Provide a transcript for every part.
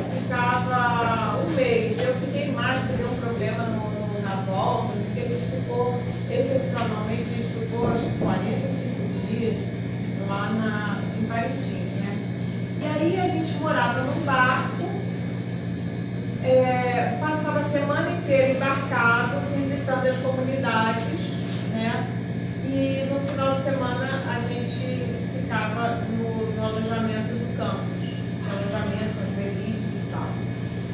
ficava um mês. Eu fiquei mais porque deu um problema na volta, que a gente ficou, excepcionalmente, a gente ficou acho que 45 dias lá em Parintins, né? E aí a gente morava num barco, passava a semana inteira embarcado, visitando as comunidades, né? E no final de semana a gente ficava no alojamento do campus, tinha alojamento com as beliches e tal.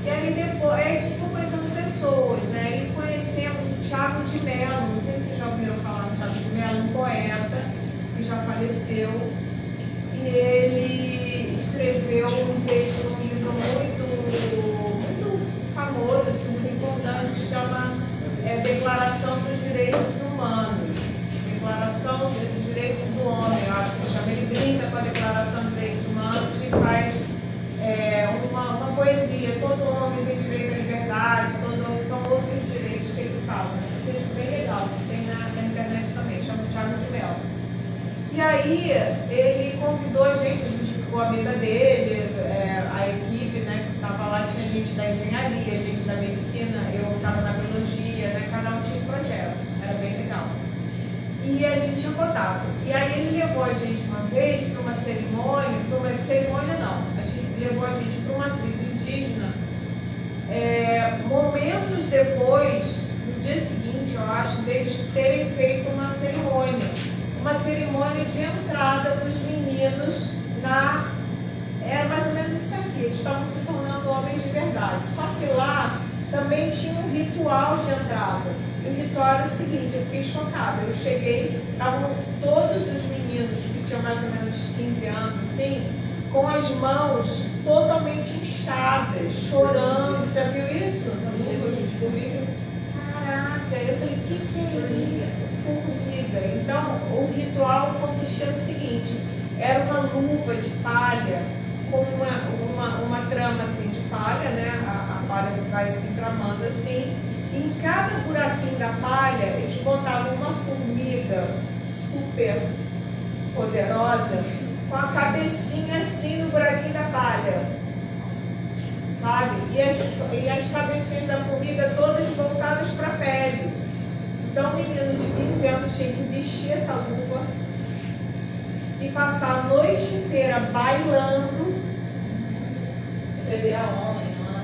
E aí depois a gente foi conhecendo pessoas, né? E conhecemos o Thiago de Mello, não sei se vocês já ouviram falar do Thiago de Mello, um poeta que já faleceu. E ele escreveu um texto, um livro muito famoso, assim, muito importante, que chama Declaração dos Direitos Humanos. Declaração dos Direitos do Homem, eu acho que ele chama. Ele brinca com a Declaração dos Direitos Humanos e faz uma poesia. Todo homem tem direito à liberdade, são outros direitos que ele fala. É um texto bem legal, que tem na internet também, chama Thiago de Mello. E aí ele convidou a gente ficou amiga dele, a equipe, né, que estava lá, tinha gente da engenharia, gente da medicina, eu estava na biologia, né, cada um tinha um projeto, era bem legal. E a gente tinha contato. E aí ele levou a gente uma vez para uma cerimônia não, acho que ele levou a gente para uma tribo indígena. Momentos depois, no dia seguinte, eu acho, deles terem feito uma cerimônia de entrada dos meninos era mais ou menos isso aqui, eles estavam se tornando homens de verdade. Só que lá também tinha um ritual de entrada. E o ritual era o seguinte, eu fiquei chocada. Eu cheguei, estavam todos os meninos que tinham mais ou menos 15 anos, assim, com as mãos totalmente inchadas, chorando. Já viu isso? Caraca, eu falei, o que é isso? Formiga. Então, o ritual consistia no seguinte, era uma luva de palha com uma trama assim de palha, né? A palha vai se entramando assim. E em cada buraquinho da palha, eles botavam uma formiga super poderosa com a cabecinha assim no buraquinho da palha, sabe? E as cabecinhas da formiga todas voltadas para a pele. Então, o menino de 15 anos tinha que vestir essa luva e passar a noite inteira bailando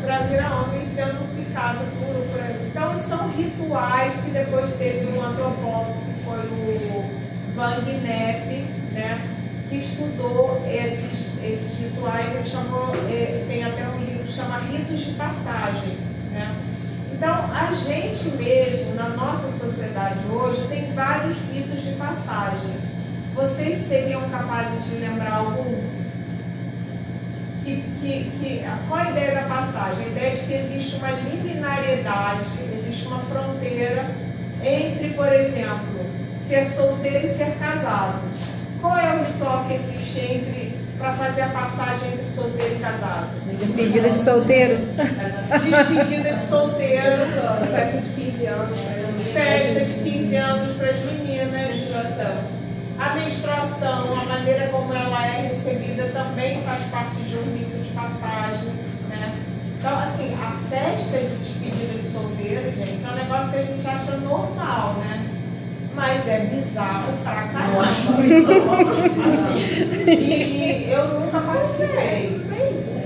para virar homem sendo picado por ele. Então são rituais que depois teve um antropólogo, que foi o Van Gennep, né, que estudou esses rituais. Ele chamou, tem até um livro que chama Ritos de Passagem, né? Então a gente mesmo, na nossa sociedade hoje, tem vários ritos de passagem. Vocês seriam capazes de lembrar algum? Qual a ideia da passagem? A ideia de que existe uma liminariedade, existe uma fronteira entre, por exemplo, ser solteiro e ser casado. Qual é o ritual que existe para fazer a passagem entre solteiro e casado? Despedida de solteiro. Despedida de solteiro. Festa de 15 anos para as meninas. Festa de 15 anos para as meninas. Menstruação. A menstruação, a maneira como ela é recebida também faz parte de um rito de passagem, né? Então, assim, a festa de despedida de solteiro, gente, é um negócio que a gente acha normal, né? Mas é bizarro pra caramba. E eu nunca participei.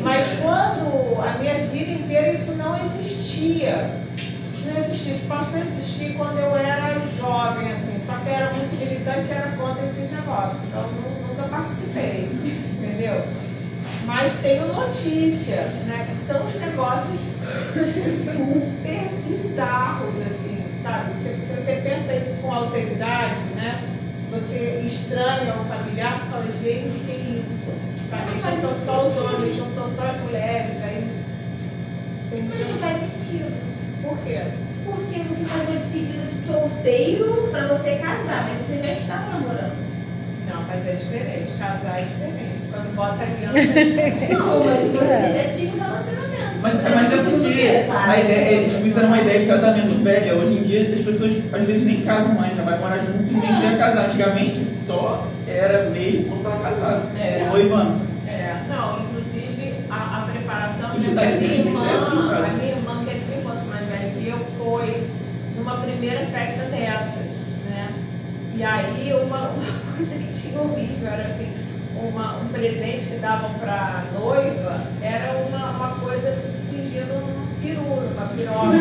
Mas quando a minha vida inteira isso não existia. Isso não existia. Isso passou a existir quando eu era jovem, assim. Só que eu era muito militante, era contra esses negócios. Então eu nunca participei, entendeu? Mas tenho notícia, né? Que são os negócios super bizarros, assim, sabe? Se você pensa isso com alteridade, né? Se você estranha um familiar, você fala, gente, que isso? Sabe? Juntam só os homens, juntam só as mulheres, aí... Mas não faz sentido. Por quê? Porque você faz uma despedida de solteiro pra você casar, mas você já está namorando. Não, mas é diferente. Casar é diferente. Quando bota aliança é diferente. Não, mas você já tinha um relacionamento. Mas é porque a ideia, isso era uma ideia de casamento velha. Hoje em dia as pessoas às vezes nem casam mais, já vai morar junto e nem já casar. Antigamente só era meio quando estava casado. Noivando. Não, inclusive a preparação. E cidade grande, é assim, A cara. minha irmã, que é 5 anos mais velha que eu, foi numa primeira festa dessas, né? E aí uma coisa que tinha horrível era assim, um presente que davam pra noiva era uma coisa fingindo um peru, uma piroca.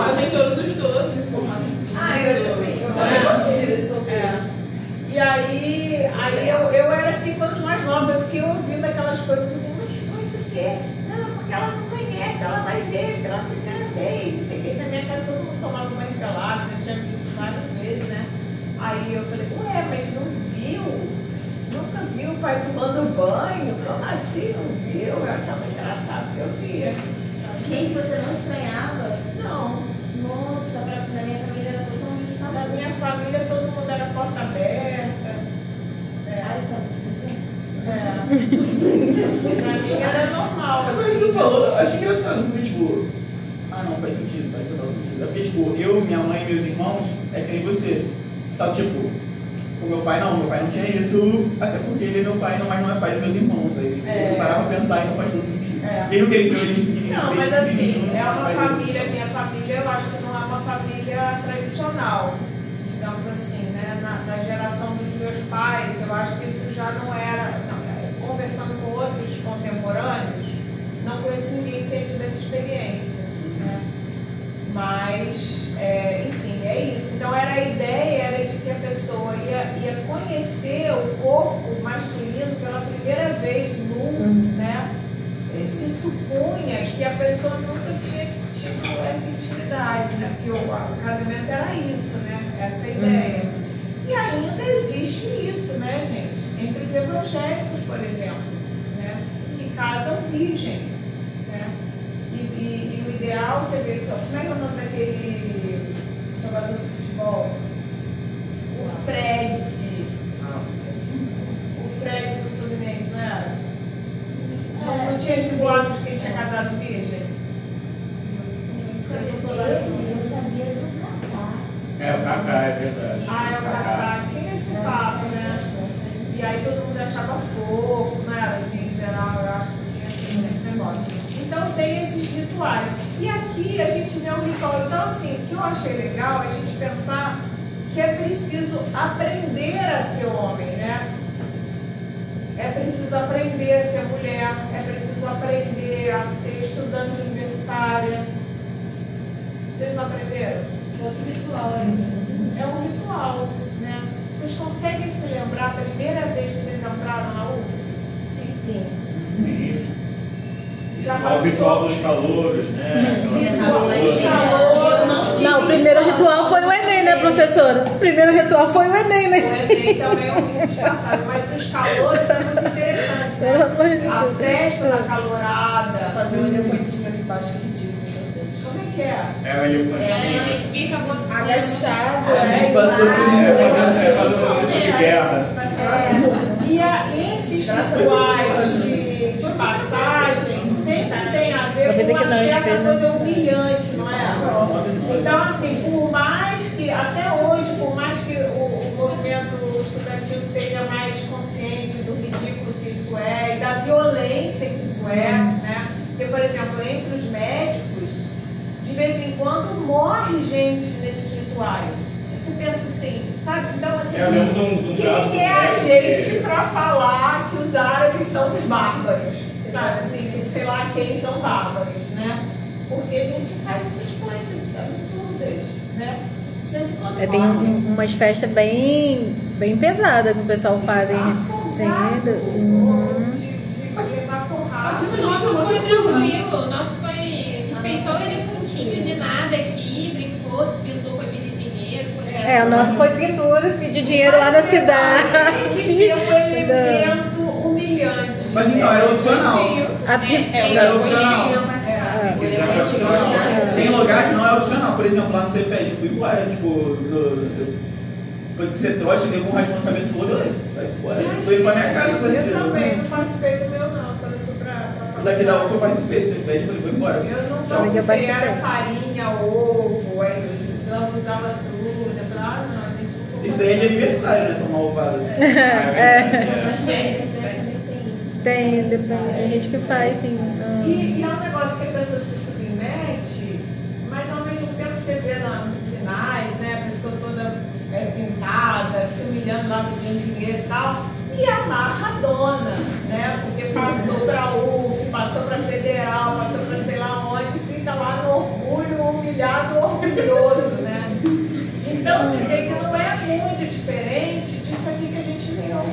Fazem todos os doces em formato de Eu gosto disso. E aí eu era 5 anos mais nova, eu fiquei ouvindo aquelas coisas, eu falei, mas isso o quê? Não, porque ela não conhece, ela vai ver pela primeira vez, não sei o que. Na minha casa todo mundo tomava banho pelado, já tinha visto várias vezes, né? Aí eu falei, ué, mas não viu? Nunca viu o pai tomando banho? Como assim não viu? Eu achava engraçado que eu via. Gente, você não estranhava? Não. Nossa, na minha família era totalmente Na tabu. minha família todo mundo era porta aberta. Ai, sabe o que Pra mim era normal. Mas Assim. você falou, eu acho engraçado, porque, tipo, não, faz sentido, faz total sentido. É porque, tipo, eu, minha mãe e meus irmãos, é que nem você. Só, tipo, o meu pai não tinha isso, até porque ele é meu pai, mas não é pai dos meus irmãos. Aí, eu parava pra pensar e não faz todo sentido. Ele não queria que eu pequenininho. Não, mas assim, é uma família, minha família, eu acho que não é uma família tradicional, digamos assim, né? Na geração dos meus pais, eu acho que isso já não era. Não, conversando com outros contemporâneos, não conheço ninguém que tenha tido essa experiência, né? Mas, enfim, é isso. Então a ideia era de que a pessoa ia conhecer o corpo masculino pela primeira vez nu, né? Se supunha que a pessoa nunca tinha tido essa intimidade, né? Porque o casamento era isso, né? Essa ideia. E ainda existe isso, né, gente? Entre os evangélicos, por exemplo, né? Que casam virgem, né? E o ideal, você vê, como é que é o nome daquele jogador de futebol? O Fred. O Fred do Fluminense, não era? Não tinha esse boato de que ele tinha casado virgem? Eu sabia do Kaká. É, o Kaká, é verdade. É o Kaká. Tinha esse papo, né? E aí todo mundo achava fofo, não era assim, em geral, eu acho que tinha assim, esse negócio. Então tem esses rituais. E aqui a gente vê um ritual. Então, assim, o que eu achei legal é a gente pensar que é preciso aprender a ser homem, né? É preciso aprender a ser mulher, é preciso aprender a ser estudante universitária. Vocês não aprenderam? Outro ritual, assim. É um ritual, né? Vocês conseguem se lembrar a primeira vez que vocês entraram na UF? Sim. Sim. Já O passou? ritual dos calouros, né? Não, o primeiro ritual foi o Enem, né, professora? O primeiro ritual foi o Enem, né? O Enem também é um rito disfarçado, mas os calores é muito interessante, Pelo amor de né? A Deus. festa da calorada. Fazer um elefantinho ali embaixo que ridículo, meu Deus. Como é que é? É o elefantinho. A gente fica botando. Agachado, A gente passou por isso. Fazer um elefante de guerra. E esses rituais de passagem sempre tem a ver Vou fazer com que uma não, certa espelho. coisa humilhante, não é? Então, assim, por mais que, até hoje, por mais que o movimento estudantil esteja mais consciente do ridículo que isso é e da violência que isso é, né? Porque, por exemplo, entre os médicos, de vez em quando morre gente nesses rituais. Você pensa assim, sabe? Então, assim, Eu lembro de um caso quem é a médico gente que- para falar que os árabes são os bárbaros? Sabe? Assim, que sei lá quem são bárbaros, né? Porque a gente faz essas coisas absurdas, né? De vez em quando Tem morre. umas festas bem pesadas que o pessoal faz. Sim, De levar porrada. O nosso foi tranquilo, o nosso foi. A gente fez só o elefantinho de nada aqui, brincou, se pintou, foi pedir dinheiro. o nosso foi pintura, pedir dinheiro lá na cidade. Que é um elemento humilhante. Mas então, era opcional. É o elefantinho. O elefantinho humilhante. Tem lugar que não é opcional. Por exemplo, lá no Cefet, eu fui embora, tipo, foi de ser trote, dei um raspão na cabeça do outro, eu saí fora. Tô indo pra minha casa pra Eu ser. também não participei do meu, não, quando eu fui pra Daqui da UF eu participei do Cefet, eu falei, vou embora. Eu não Também que eu participei, participei. era farinha, ovo, aí eu usava tudo. Eu falei, não, a gente não. Isso daí é de aniversário, né? Tomar ovada. É verdade, Mas tem, também tem isso. Depende. Tem gente que faz, sim. E é um negócio que a pessoa se submete, mas ao mesmo tempo você vê nos sinais, né? A pessoa toda pintada, se humilhando lá pedindo dinheiro e tal. E amarradona, né? Porque passou para UF, passou para Federal, passou para sei lá onde, fica lá no orgulho, humilhado, orgulhoso, né? Então se vê que não é muito diferente disso aqui que a gente leu,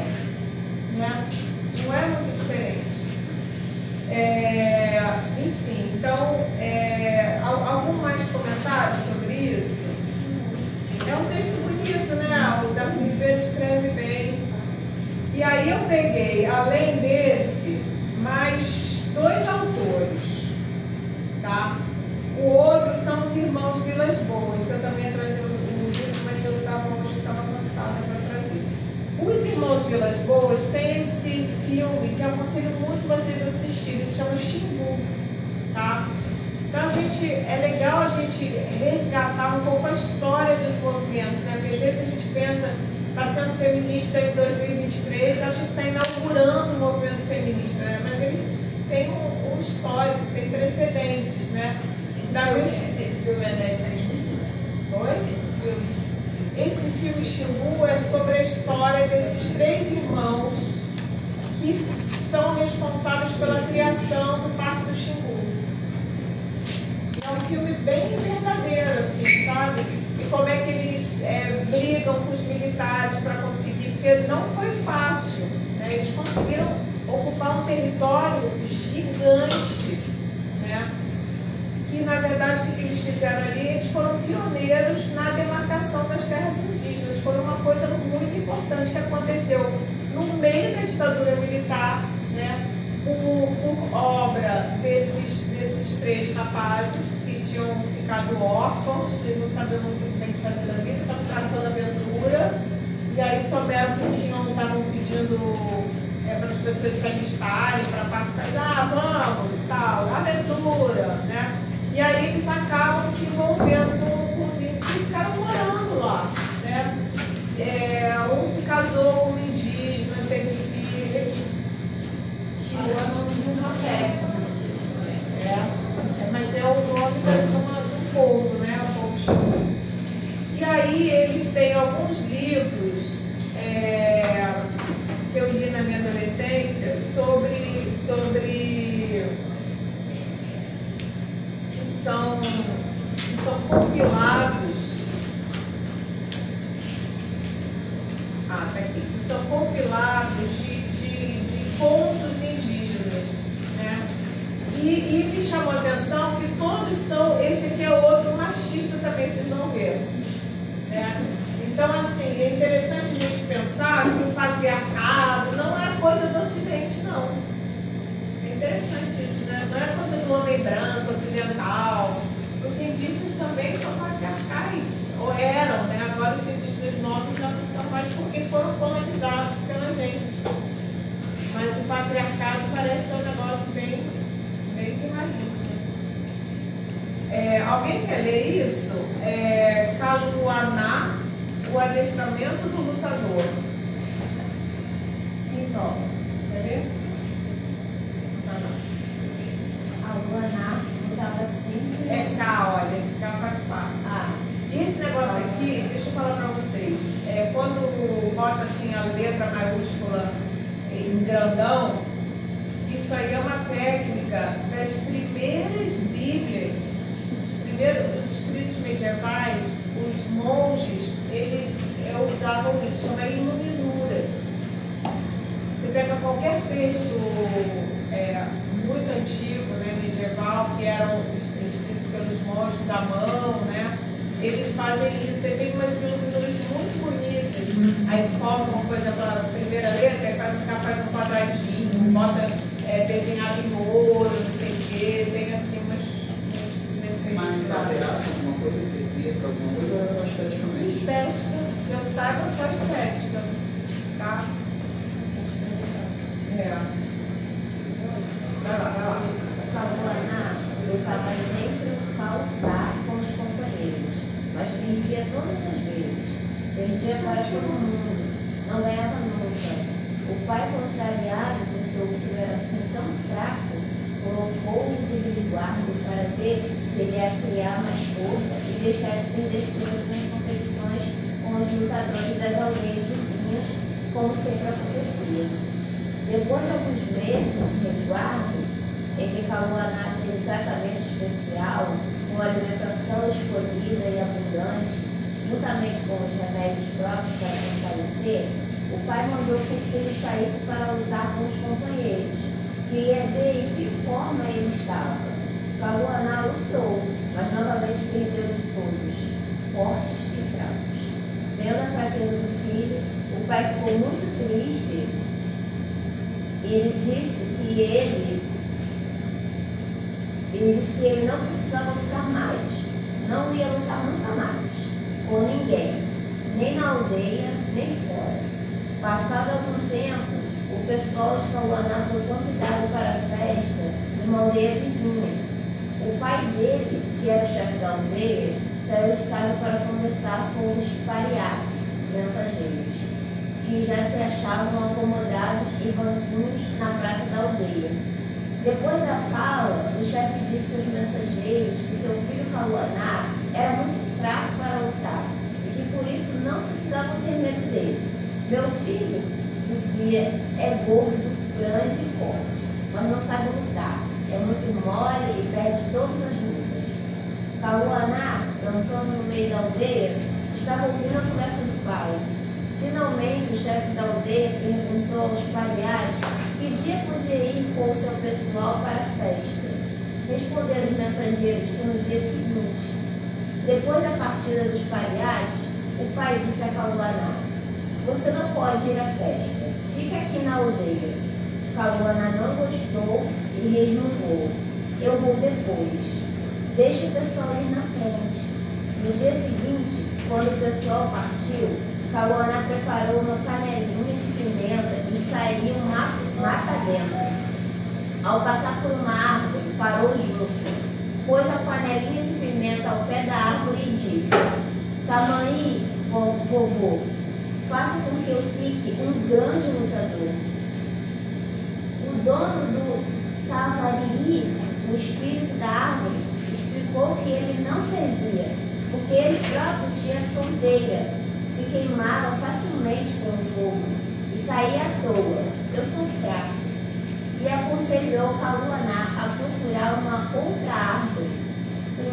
né? Não é muito diferente. Enfim, então, algum mais comentário sobre isso? É um texto bonito, né? O Darcy Ribeiro escreve bem. E aí eu peguei, além desse, mais 2 autores, tá? O outro são os Irmãos Vilas Boas, que eu também ia trazer um livro, mas eu estava cansada para trazer. Os Irmãos Vilas Boas têm esse filme que eu aconselho muito vocês assistirem, se chama Xingu, tá? Então é legal a gente resgatar um pouco a história dos movimentos, né? Porque às vezes a gente pensa, está sendo feminista em 2023, acho que está inaugurando o movimento feminista, né? Mas ele tem um histórico, tem precedentes, né? Esse filme é da história indígena? Oi? Esse filme Xingu é sobre a história desses 3 irmãos que são responsáveis pela criação do Parque do Xingu. É um filme bem verdadeiro, assim, sabe? E como é que eles brigam com os militares para conseguir, porque não foi fácil, né? Eles conseguiram ocupar um território gigante, né? Que na verdade o que eles fizeram ali, eles foram pioneiros na demarcação das terras indígenas. Foi uma coisa muito importante que aconteceu no meio da ditadura militar, né? Por obra desses 3 rapazes que tinham ficado órfãos e não sabiam muito bem o que fazer da vida, estavam traçando aventura, e aí souberam que estavam pedindo para as pessoas se alistarem para participar, vamos, tal, aventura, né? E aí eles acabam se envolvendo com os índios e ficaram morando lá, né? Um se casou com um indígena, teve filhos. Chegou a nome de um café. Mas é o nome do povo, né? O povo Xingu. E aí eles têm alguns livros que eu li na minha adolescência sobre que são compilados. Tá aqui. Que são compilados de contos indígenas, né? E me chamou a atenção que todos são, esse aqui é outro machista também, vocês vão ver, né? Então, assim, é interessante a gente pensar que o patriarcado não é coisa do Ocidente, não. É interessante isso, né? Não é coisa do homem branco, ocidental. Os indígenas também são patriarcais, ou eram, né? Agora os indígenas novos já não são mais porque foram colonizados pela gente. Mas o patriarcado parece ser um negócio bem de raiz, né? Alguém quer ler isso? Caluaná, o adestramento do lutador. Então, quer ver? Caluaná lutava sempre. Olha, esse K faz parte. E esse negócio aqui, deixa eu falar pra vocês. Quando bota assim a letra maiúscula em grandão, isso aí é uma técnica das primeiras Bíblias, dos escritos medievais. Os monges, eles usavam isso, chama iluminuras. Você pega qualquer texto muito antigo, né, medieval, que eram escritos pelos monges à mão, né? Eles fazem isso, e tem umas iluminuras muito bonitas. Aí formam uma coisa pela primeira letra, aí faz um quadradinho, bota desenhado em ouro, não sei o quê, tem assim umas Mas alguma coisa servia para alguma coisa ou era só esteticamente? estética, eu saiba só estética, tá? Vai lá. O Caluaná lutava sempre um pau-par com os companheiros, mas perdia todas as vezes. Perdia para todo mundo, não ganhava nunca. O pai contrariado, porque o filho era resguardo para ver se ele ia criar mais força e deixar de perder cedo nas competições com os lutadores das aldeias vizinhas, como sempre acontecia. Depois de alguns meses de resguardo, em que Kaluana teve um tratamento especial, com alimentação escolhida e abundante, juntamente com os remédios próprios para fortalecer, o pai mandou que o filho saísse para lutar com os companheiros, que ia ver em que forma ele estava. Kaluana lutou, mas novamente perdeu de todos, fortes e fracos. Vendo a fraqueza do filho, o pai ficou muito triste. Ele disse que ele não precisava lutar mais, não ia lutar nunca mais, com ninguém, nem na aldeia, nem fora. Passado algum tempo, o pessoal de Kaluana foi convidado para a festa de uma aldeia vizinha. O pai dele, que era o chefe da aldeia, saiu de casa para conversar com os pariates, mensageiros, que já se achavam acomodados em banquinhos na praça da aldeia. Depois da fala, o chefe disse aos mensageiros que seu filho Kaluana era muito fraco para lutar e que por isso não precisavam ter medo dele. Meu filho, dizia, é gordo, grande e forte, mas não sabe lutar. É muito mole e perde todas as lutas. Kaluana, dançando no meio da aldeia, estava ouvindo a conversa do pai. Finalmente, o chefe da aldeia perguntou aos pariates que dia podia ir com o seu pessoal para a festa. Responderam os mensageiros que no dia seguinte. Depois da partida dos pariates, o pai disse a Kaluana: você não pode ir à festa, fica aqui na aldeia. Kaluana não gostou e resmungou: eu vou depois. Deixe o pessoal ir na frente. No dia seguinte, quando o pessoal partiu, Kaluana preparou uma panelinha de pimenta e saiu mata dentro. Ao passar por uma árvore, parou junto, pôs a panelinha de pimenta ao pé da árvore e disse: Tamanhi, vovô, faça com que eu fique um grande lutador. O dono do Tavariri, o espírito da árvore, explicou que ele não servia, porque ele próprio tinha tonteira, se queimava facilmente com o fogo e caía à toa. Eu sou fraco. E aconselhou Kaluana a procurar uma outra árvore, o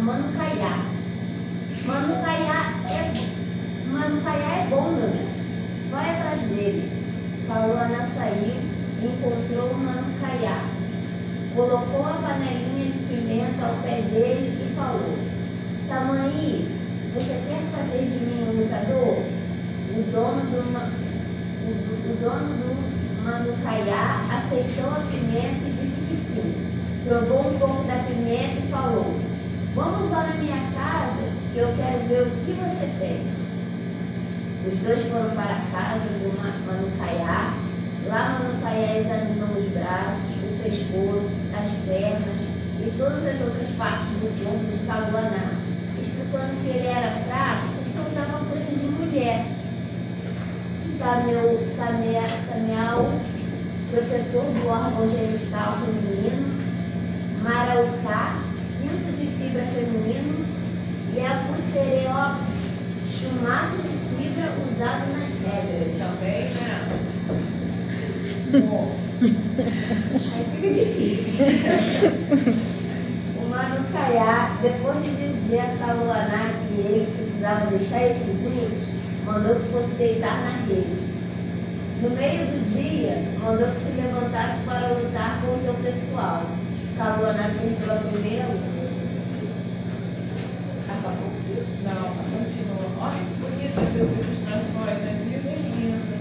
manucaiá. Manucaiá é bom, meu Deus. Vai atrás dele. Kaluana saiu e encontrou o manucaiá. Colocou a panelinha de pimenta ao pé dele e falou: Tamanhi, você quer fazer de mim um lutador? O dono do manucaiá aceitou a pimenta e disse que sim. Provou um pouco da pimenta e falou: vamos lá na minha casa que eu quero ver o que você tem. Os dois foram para a casa do manucaiá. Lá Manucaiá examinou os braços, o pescoço, as pernas e todas as outras partes do corpo de Kaluana, explicando que ele era fraco porque usava coisas de mulher. Tameal, protetor do órgão genital feminino, Maraucá, cinto de fibra feminino, e Abutereó, chumaço de fibra usado nas regras. Também, né? Bom, aí fica difícil. O Manucaiá, depois de dizer a Kaluana que ele precisava deixar esses usos, mandou que fosse deitar na rede. No meio do dia, mandou que se levantasse para lutar com o seu pessoal. Kaluana perdeu a primeira luta. Acabou? Não, continua. Olha que bonito essas ilustrações, né? Esse livro é lindo.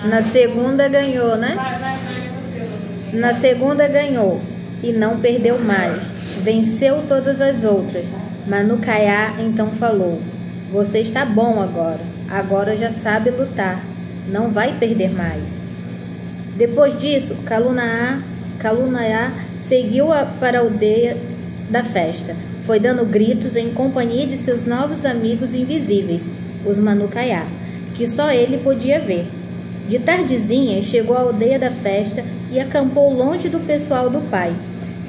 Na segunda ganhou, né? Vai você, Luciana. Na segunda ganhou e não perdeu mais. Venceu todas as outras. Manucaiá então falou: você está bom agora. Agora já sabe lutar. Não vai perder mais. Depois disso, Kaluana seguiu para a aldeia da festa. Foi dando gritos em companhia de seus novos amigos invisíveis, os Manucaiá, que só ele podia ver. De tardezinha, chegou à aldeia da festa e acampou longe do pessoal do pai.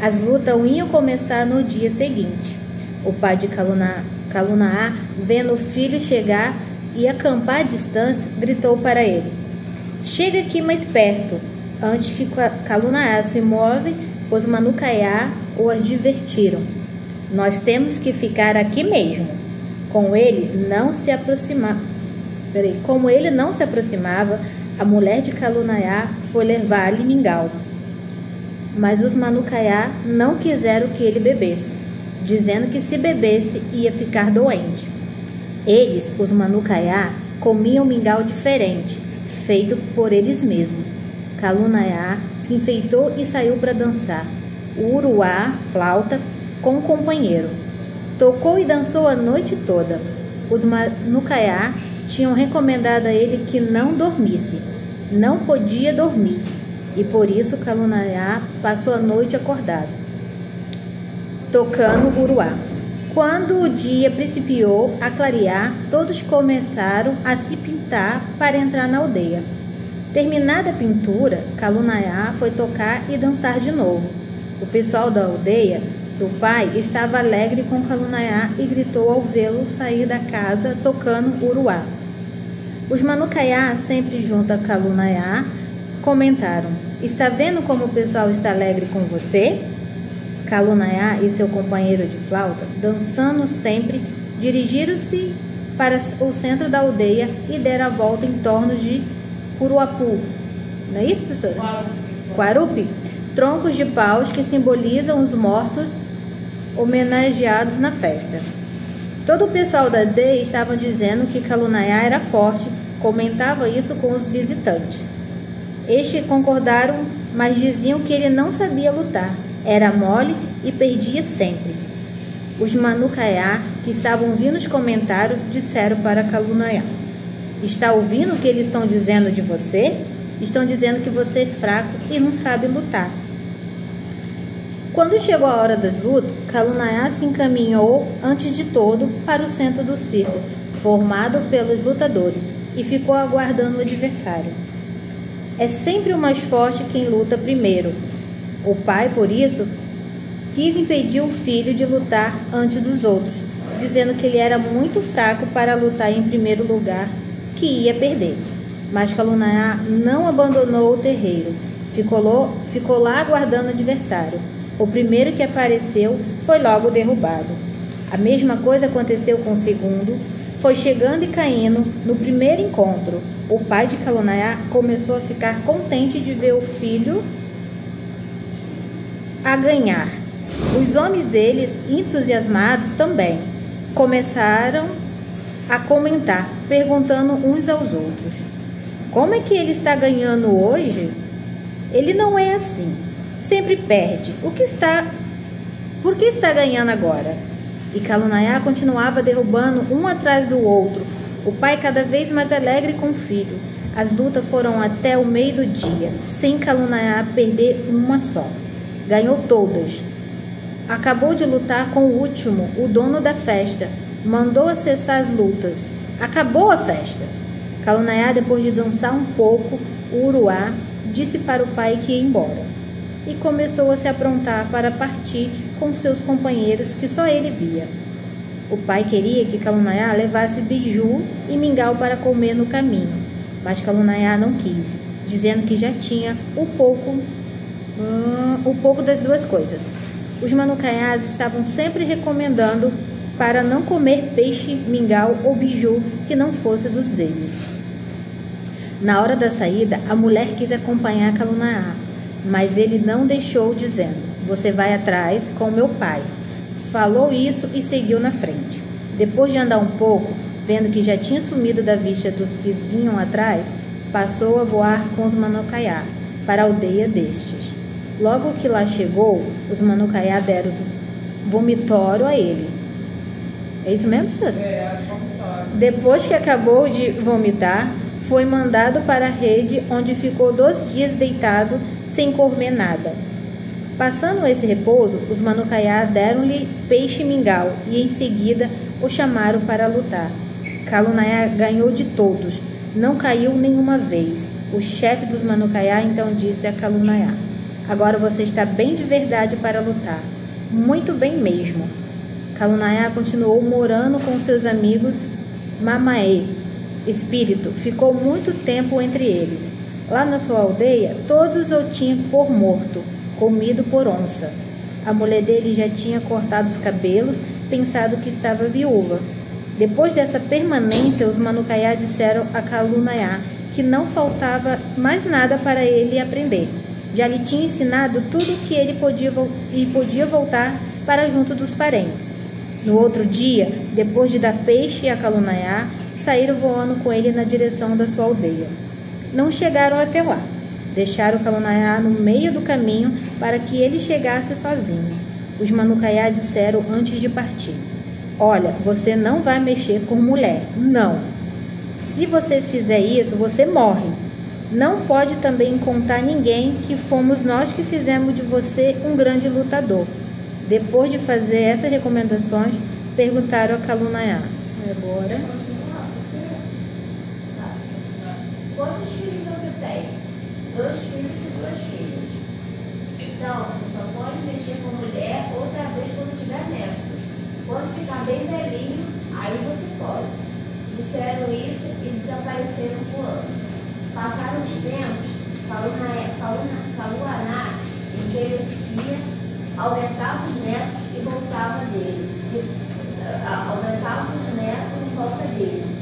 As lutas iam começar no dia seguinte. O pai de Calunaá, vendo o filho chegar e acampar à distância, gritou para ele: chega aqui mais perto. Antes que Calunaá se move, os Manucaiá o advertiram: nós temos que ficar aqui mesmo. Como ele não se aproximava, a mulher de Calunaá foi levar-lhe mingau. Mas os Manucaiá não quiseram que ele bebesse, dizendo que se bebesse ia ficar doente. Eles, os Manucaiá, comiam mingau diferente, feito por eles mesmos. Calunaá se enfeitou e saiu para dançar. O uruá, flauta, com um companheiro. Tocou e dançou a noite toda. Os Manucaiá tinham recomendado a ele que não dormisse. Não podia dormir. E por isso Calunaá passou a noite acordado, tocando uruá. Quando o dia principiou a clarear, todos começaram a se pintar para entrar na aldeia. Terminada a pintura, Calunaá foi tocar e dançar de novo. O pessoal da aldeia do pai estava alegre com Calunaá e gritou ao vê-lo sair da casa tocando uruá. Os Manucaiá, sempre junto a Calunaá, comentaram: está vendo como o pessoal está alegre com você? Calunaá e seu companheiro de flauta, dançando sempre, dirigiram-se para o centro da aldeia e deram a volta em torno de Curuapu. Não é isso, professora? Quarupi. Troncos de paus que simbolizam os mortos homenageados na festa. Todo o pessoal da aldeia estava dizendo que Calunaá era forte, comentava isso com os visitantes. Estes concordaram, mas diziam que ele não sabia lutar, era mole e perdia sempre. Os Manucaiá, que estavam ouvindo os comentários, disseram para Calunaá: está ouvindo o que eles estão dizendo de você? Estão dizendo que você é fraco e não sabe lutar. Quando chegou a hora das lutas, Calunaá se encaminhou, antes de todo, para o centro do círculo, formado pelos lutadores, e ficou aguardando o adversário. É sempre o mais forte quem luta primeiro. O pai, por isso, quis impedir o filho de lutar antes dos outros, dizendo que ele era muito fraco para lutar em primeiro lugar, que ia perder. Mas Calunaá não abandonou o terreiro, ficou lá aguardando o adversário. O primeiro que apareceu foi logo derrubado. A mesma coisa aconteceu com o segundo. Foi chegando e caindo no primeiro encontro. O pai de Calunaá começou a ficar contente de ver o filho a ganhar. Os homens deles, entusiasmados também, começaram a comentar, perguntando uns aos outros: como é que ele está ganhando hoje? Ele não é assim. Sempre perde. Por que está ganhando agora? E Calunaá continuava derrubando um atrás do outro. O pai cada vez mais alegre com o filho. As lutas foram até o meio do dia, sem Calunaá perder uma só. Ganhou todas. Acabou de lutar com o último, o dono da festa. Mandou cessar as lutas. Acabou a festa. Calunaá, depois de dançar um pouco o uruá, disse para o pai que ia embora. E começou a se aprontar para partir com seus companheiros que só ele via. O pai queria que Calunaá levasse biju e mingau para comer no caminho, mas Calunaá não quis, dizendo que já tinha o pouco das duas coisas. Os Manucaiás estavam sempre recomendando para não comer peixe, mingau ou biju que não fosse dos deles. Na hora da saída, a mulher quis acompanhar Calunaá, mas ele não deixou, dizendo: você vai atrás com meu pai. Falou isso e seguiu na frente. Depois de andar um pouco, vendo que já tinha sumido da vista dos que vinham atrás, passou a voar com os Manucaiá para a aldeia destes. Logo que lá chegou, os Manucaiá deram vomitório a ele. É isso mesmo, senhor? vomitório. Depois que acabou de vomitar, foi mandado para a rede, onde ficou 2 dias deitado, sem comer nada. Passando esse repouso, os Manucaiá deram-lhe peixe e mingau, e em seguida o chamaram para lutar. Calunaá ganhou de todos, não caiu nenhuma vez. O chefe dos Manukaiá então disse a Kalunaiá: agora você está bem de verdade para lutar. Muito bem mesmo. Kalunaiá continuou morando com seus amigos Mamaê. Espírito ficou muito tempo entre eles. Lá na sua aldeia, todos o tinham por morto, comido por onça. A mulher dele já tinha cortado os cabelos, pensado que estava viúva. Depois dessa permanência, os Manukaiá disseram a Kalunaiá que não faltava mais nada para ele aprender. Já lhe tinha ensinado tudo o que ele podia voltar para junto dos parentes. No outro dia, depois de dar peixe a Kalunaiá, saíram voando com ele na direção da sua aldeia. Não chegaram até lá. Deixaram Kalunaiá no meio do caminho para que ele chegasse sozinho. Os Manukaiá disseram antes de partir: olha, você não vai mexer com mulher, não. Se você fizer isso, você morre. Não pode também contar a ninguém que fomos nós que fizemos de você um grande lutador. Depois de fazer essas recomendações, perguntaram a Kalunaiá: agora? Quantos filhos você tem? 2 filhos e 2 filhas. Então, você só pode mexer com mulher outra vez quando tiver neto. Quando ficar bem velhinho, aí você pode. Disseram isso e desapareceram voando. Passaram os tempos, Kaluaná envelhecia, aumentava os netos e voltava dele. Aumentava os netos em volta dele.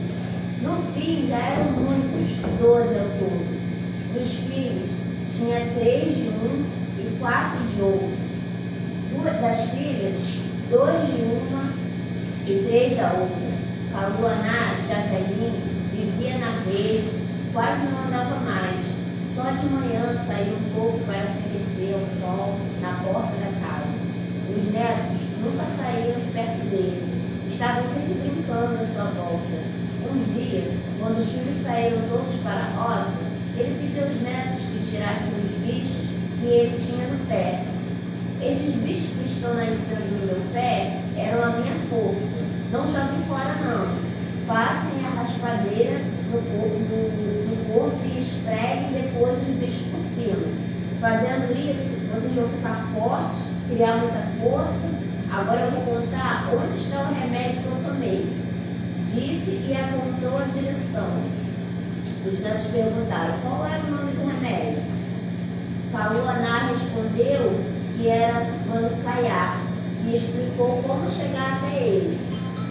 No fim, já eram muitos, 12 ao todo. Dos filhos, tinha 3 de um e 4 de outro. Das filhas, 2 de uma e 3 da outra. Kaluaná, já velhinho, vivia na rede, quase não andava mais. Só de manhã saía um pouco para se aquecer ao sol na porta da casa. Os netos nunca saíram de perto dele. Estavam sempre brincando à sua volta. Um dia, quando os filhos saíram todos para a roça, ele pediu aos netos que tirassem os bichos que ele tinha no pé. Estes bichos que estão nascendo no meu pé eram a minha força. Não joguem fora, não. Passem a raspadeira no corpo e esfreguem depois os bichos por cima. Fazendo isso, vocês vão ficar fortes, criar muita força. Agora eu vou contar onde está o remédio que eu tomei. Disse e apontou a direção. Os netos perguntaram: qual era o nome do remédio? Kaluaná respondeu que era Manukaiá e explicou como chegar até ele.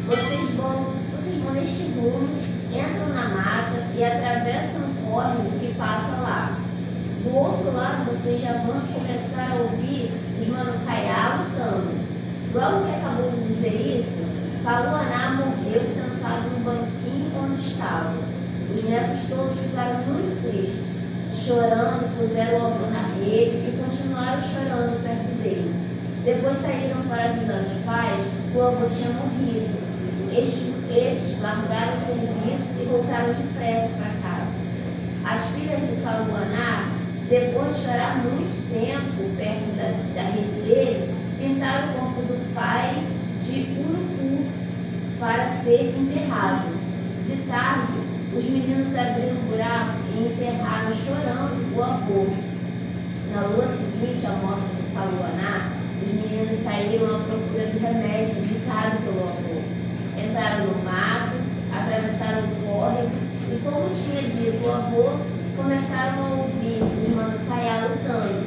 Vocês vão neste rumo, entram na mata e atravessam um córrego que passa lá. Do outro lado, vocês já vão começar a ouvir os Manukaiá lutando. Logo que acabou de dizer isso, Kaluaná morreu sentado no banquinho onde estava. Os netos todos ficaram muito tristes. Chorando, puseram o avô na rede e continuaram chorando perto dele. Depois saíram para avisar os pais que o avô tinha morrido. Estes largaram o serviço e voltaram depressa para casa. As filhas de Kaluaná, depois de chorar muito tempo perto da rede dele, pintaram o corpo do pai de urucu para ser enterrado. De tarde, os meninos abriram um buraco e enterraram chorando o avô. Na lua seguinte à morte de Kaluaná, os meninos saíram à procura do remédio indicado pelo avô. Entraram no mato, atravessaram o córrego e, como tinha dito o avô, começaram a ouvir os Manukaiá lutando.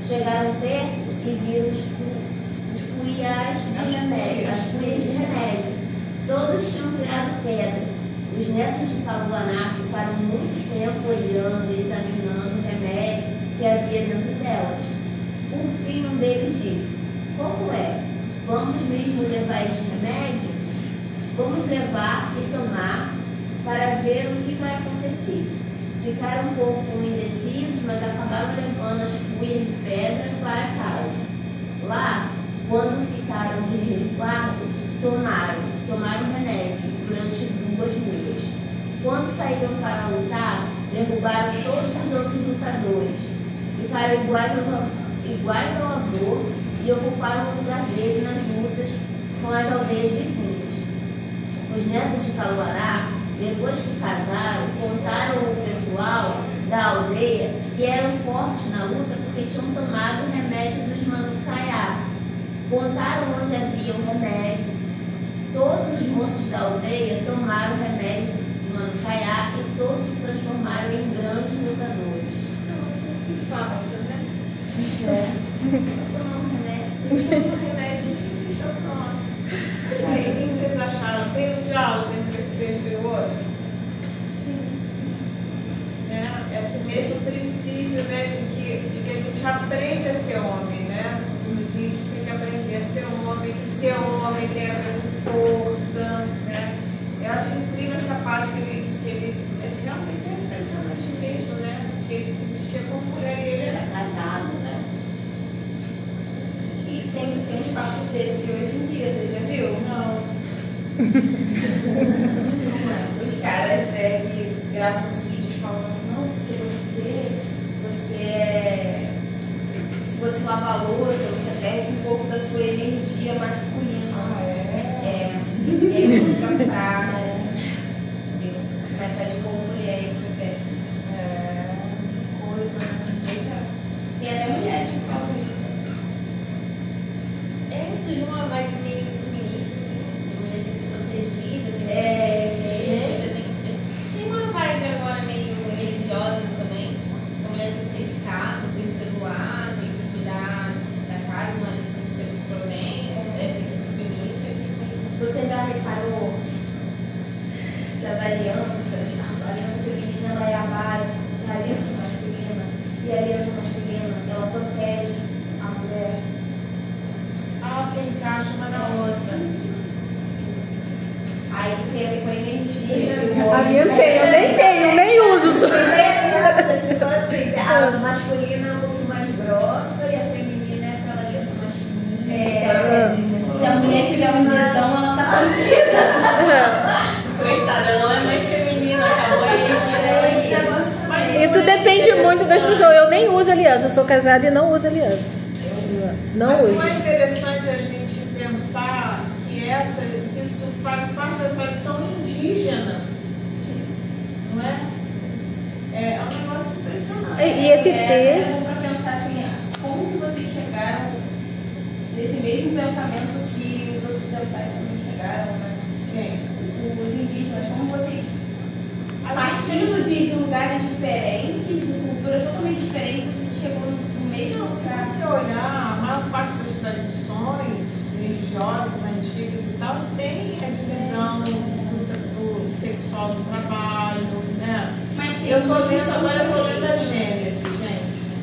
Chegaram perto e viram os cuiás de remédio, as cuias de remédio. Todos tinham virado pedra. Os netos de Kaluaná ficaram muito tempo olhando e examinando o remédio que havia dentro delas. Por fim, um deles disse: como é? Vamos mesmo levar este remédio? Vamos levar e tomar para ver o que vai acontecer. Ficaram um pouco indecisos, mas acabaram levando as cuias de pedra para casa. Lá, quando ficaram de resguardo, tomaram remédio durante 2 dias. Quando saíram para lutar, derrubaram todos os outros lutadores. Ficaram iguais ao avô e ocuparam o lugar dele nas lutas com as aldeias vizinhas. Os netos de Kaluaná, depois que casaram, contaram ao pessoal da tinham tomado o remédio dos Manucaiá. Contaram onde havia o remédio. Todos os moços da aldeia tomaram o remédio de Manucaiá e todos se transformaram em grandes lutadores. Que fácil, né? Só tomar um remédio. Um remédio que só toma. E aí, o que vocês acharam? Tem um diálogo entre esse texto e o outro? Né? Esse mesmo princípio, né, de que a gente aprende a ser homem, né? Os índios têm que aprender a ser homem, que ser homem tem a ver com força, né? Eu acho incrível essa parte que ele realmente é impressionante mesmo, né? Porque ele se vestia como mulher e ele era casado, né? E tem uns papos desse hoje em dia, você já viu? Não. Os caras, né, que gravam os vídeos falando, não, porque você é. Se você lavar a louça, você perde um pouco da sua energia masculina. E aí fica fraca. Começa a agir como mulher, isso é péssimo. Coisa, né? Tem até mulheres que falam isso. Surgiu uma vibe meio feminista, assim, a mulher tem que ser protegida, tem que você tem que ser. Tem uma vibe agora meio religiosa também. A mulher tem que ser de casa, tem que ser do lar, tem que cuidar da casa, o marido tem que ser do provém, tem que ser submissa. Você já reparou que as alianças, a aliança feminina ela é a base da aliança masculina, e a aliança masculina ela protege a mulher. Que encaixa uma na outra. Aí isso tem a ver com a energia. A minha tem, eu nem tenho, nem uso. As pessoas assim, a masculina é um pouco mais grossa e a feminina é aquela aliança mais fininha. Se a mulher tiver um dedão, ela tá partida. Coitada, não é mais feminina, acabou a energia dela aí. Isso depende muito das pessoas. Eu nem uso aliança, eu sou casada e não uso aliança. Não Mas uso. não é interessante a gente pensar que isso faz parte da tradição indígena, não é? É um negócio impressionante. E esse texto... É para pensar assim, como que vocês chegaram nesse mesmo pensamento que os ocidentais também chegaram, né? Quem? Os indígenas, como vocês, partindo de lugares diferentes, de culturas totalmente diferentes, a gente chegou no mesmo Se lugar. você olhar, a maior parte das tradições religiosas antigas e tal tem a divisão do sexual do trabalho, né? Mas Eu estou lendo agora, eu estou lendo a Gênesis, gente.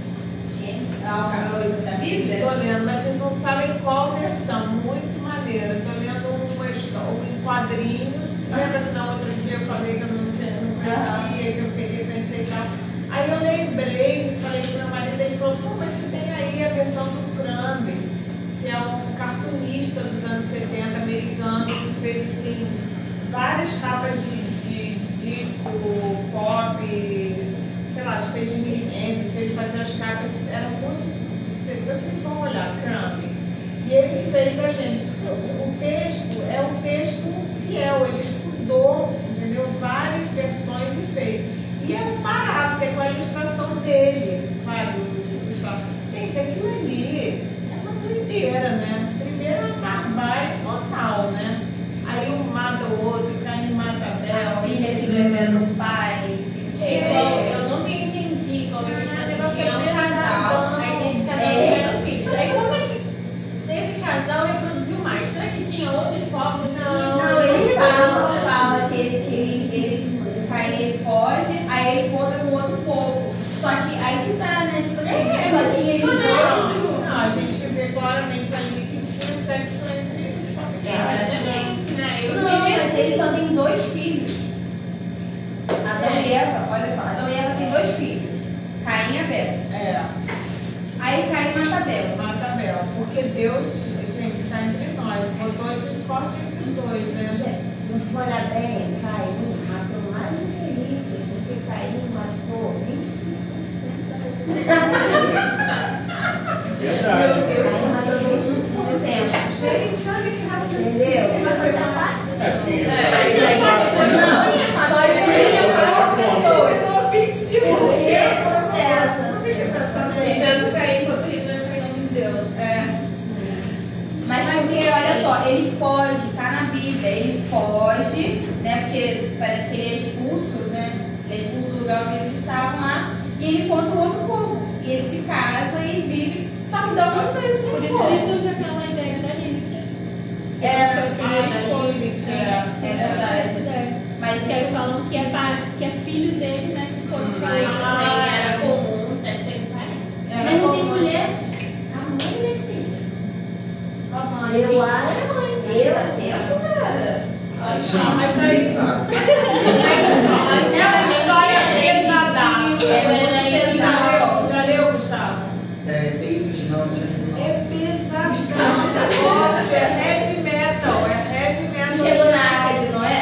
O livro da Bíblia? Estou lendo, mas vocês não sabem qual versão, muito maneira. Estou lendo uma história em quadrinhos. Lembra que na outra dia eu falei que eu não conhecia, que eu peguei, pensei e tal. Aí eu lembrei, falei com meu marido, ele falou, pô, mas você tem aí a versão do Crumb, que é um cartunista dos anos 70 americano, que fez assim, várias capas de disco, pop, sei lá, acho que fez Jimi Hendrix, ele fazia as capas, eram muito. Vocês vão olhar, Crumb. E ele fez a gente. O texto é um texto fiel, ele estudou, entendeu? Várias versões e fez. E é barato, porque é com a ilustração dele, sabe? Gente, aquilo ali é uma doideira, né? Primeiro é uma barbárie total, né? Aí um mata o outro, cai em mata a A filha que bebendo o pai. Eu nunca entendi como é que tinha um casal, aí nesse casal tiveram filhos. Aí como é que nesse casal reproduziu mais? Será que tinha outros povos? Não, ele fala que ele Caim ele foge, aí ele encontra com outro povo. Só que aí que tá, né? Tipo assim, só tinha eles dois. Não, a gente vê claramente ali que tinha sexo entre os familiares. Exatamente, né? Não, mas ele só tem 2 filhos. Adão e Eva, olha só, Adão e Eva tem 2 filhos. Caim e Abel. É, Aí Caim mata Abel. mata Abel. Porque Deus, gente, está entre nós, botou a discórdia entre os dois, né? Se você for olhar bem, Caim matou mais do que ele, porque Caim matou 25% da população. Verdade. Caim matou 25%. Gente, olha que raciocínio. Entendeu? Mas só tinha 4 porque- Só tinha 4 pessoas. Não, 25. Por que processo? Não deixa eu pensar E tanto Caim parece que ele é expulso, né? Ele é expulso do lugar onde eles estavam lá e ele encontra um outro povo. E ele se casa e vive, só que dá uma coisa. Por isso que surge aquela ideia da Lilith. Foi o primeiro esposo. É verdade. Mas Que aí falam que é filho dele, né? Que foram pra Mas lá. também era comum sexo entre parentes. Mas não tem mulher. A mãe é filha. A mãe. Eu acho. Eu tempo, cara. Gente, mas aí- sabe? É uma história pesadaça. Ela Já leu, Gustavo? David, não, gente, não. É pesadão. Nossa, é heavy metal. É heavy metal. tu chegou na Arca de Noé?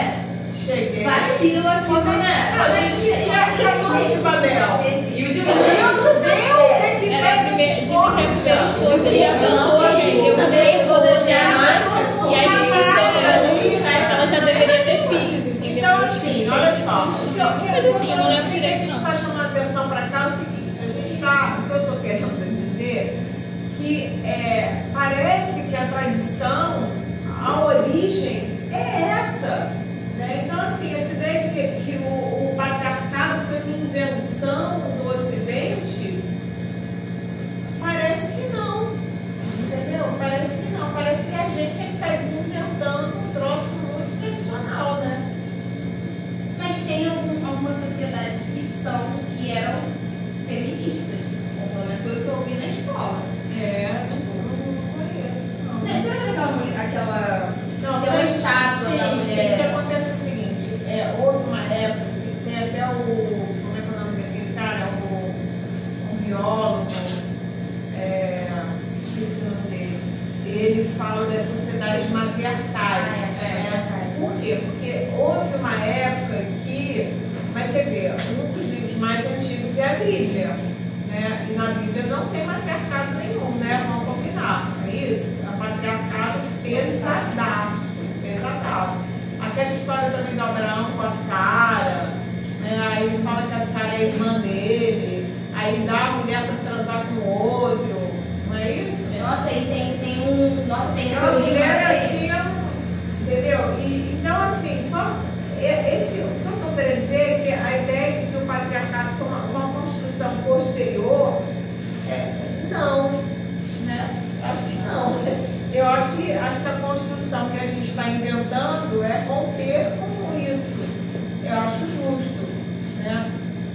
Cheguei. Vacila aqui, né? Não, gente, e a Torre de Babel? E o de Meu Deus, é que Era a primeira, dizem que é a primeira esposa de Eu não Abraão. sei, eu também vou sei. dramática. E aí discussão era muito, né? Que ela já deveria ter filhos, entendeu? Então, assim, olha só. Mas assim, eu não lembro O que a direito, gente não. está chamando a atenção para cá é o seguinte: o que eu estou querendo dizer que parece que a tradição, a origem é essa. Né? Então, assim, essa ideia de que o patriarcado foi uma invenção do Ocidente, parece que não. Entendeu? Parece que não. Parece que a gente é que está desinventando um troço muito tradicional, né? Mas tem algumas sociedades que eram feministas. Ou pelo menos foi o que eu vi na escola. Não conheço, não. Você lembra aquela Não, tem uma sim, estátua sim, da sim. mulher? O que acontece é o seguinte, houve uma época que tem até como é que é o nome daquele cara? O biólogo, esqueci o nome dele. Ele fala das sociedades matriarcais. Por quê? Porque houve uma época que, mas você vê, um dos livros mais antigos é a Bíblia. Né? E na Bíblia não tem matriarcado nenhum, né? Vamos combinar, não é isso? É um matriarcado pesadaço, pesadaço. Aquela história também do Abraão com a Sara, né? Aí ele fala que a Sara é irmã dele, aí dá a mulher para transar com o outro, não é isso? Nossa, e tem um. Nossa, tem A um livro mulher assim. assim, entendeu? Então, assim, só o que eu estou querendo dizer é que a ideia de que o patriarcado foi uma construção posterior, não, né? Acho que não. Eu acho que a construção que a gente está inventando é romper com isso. Eu acho justo, né?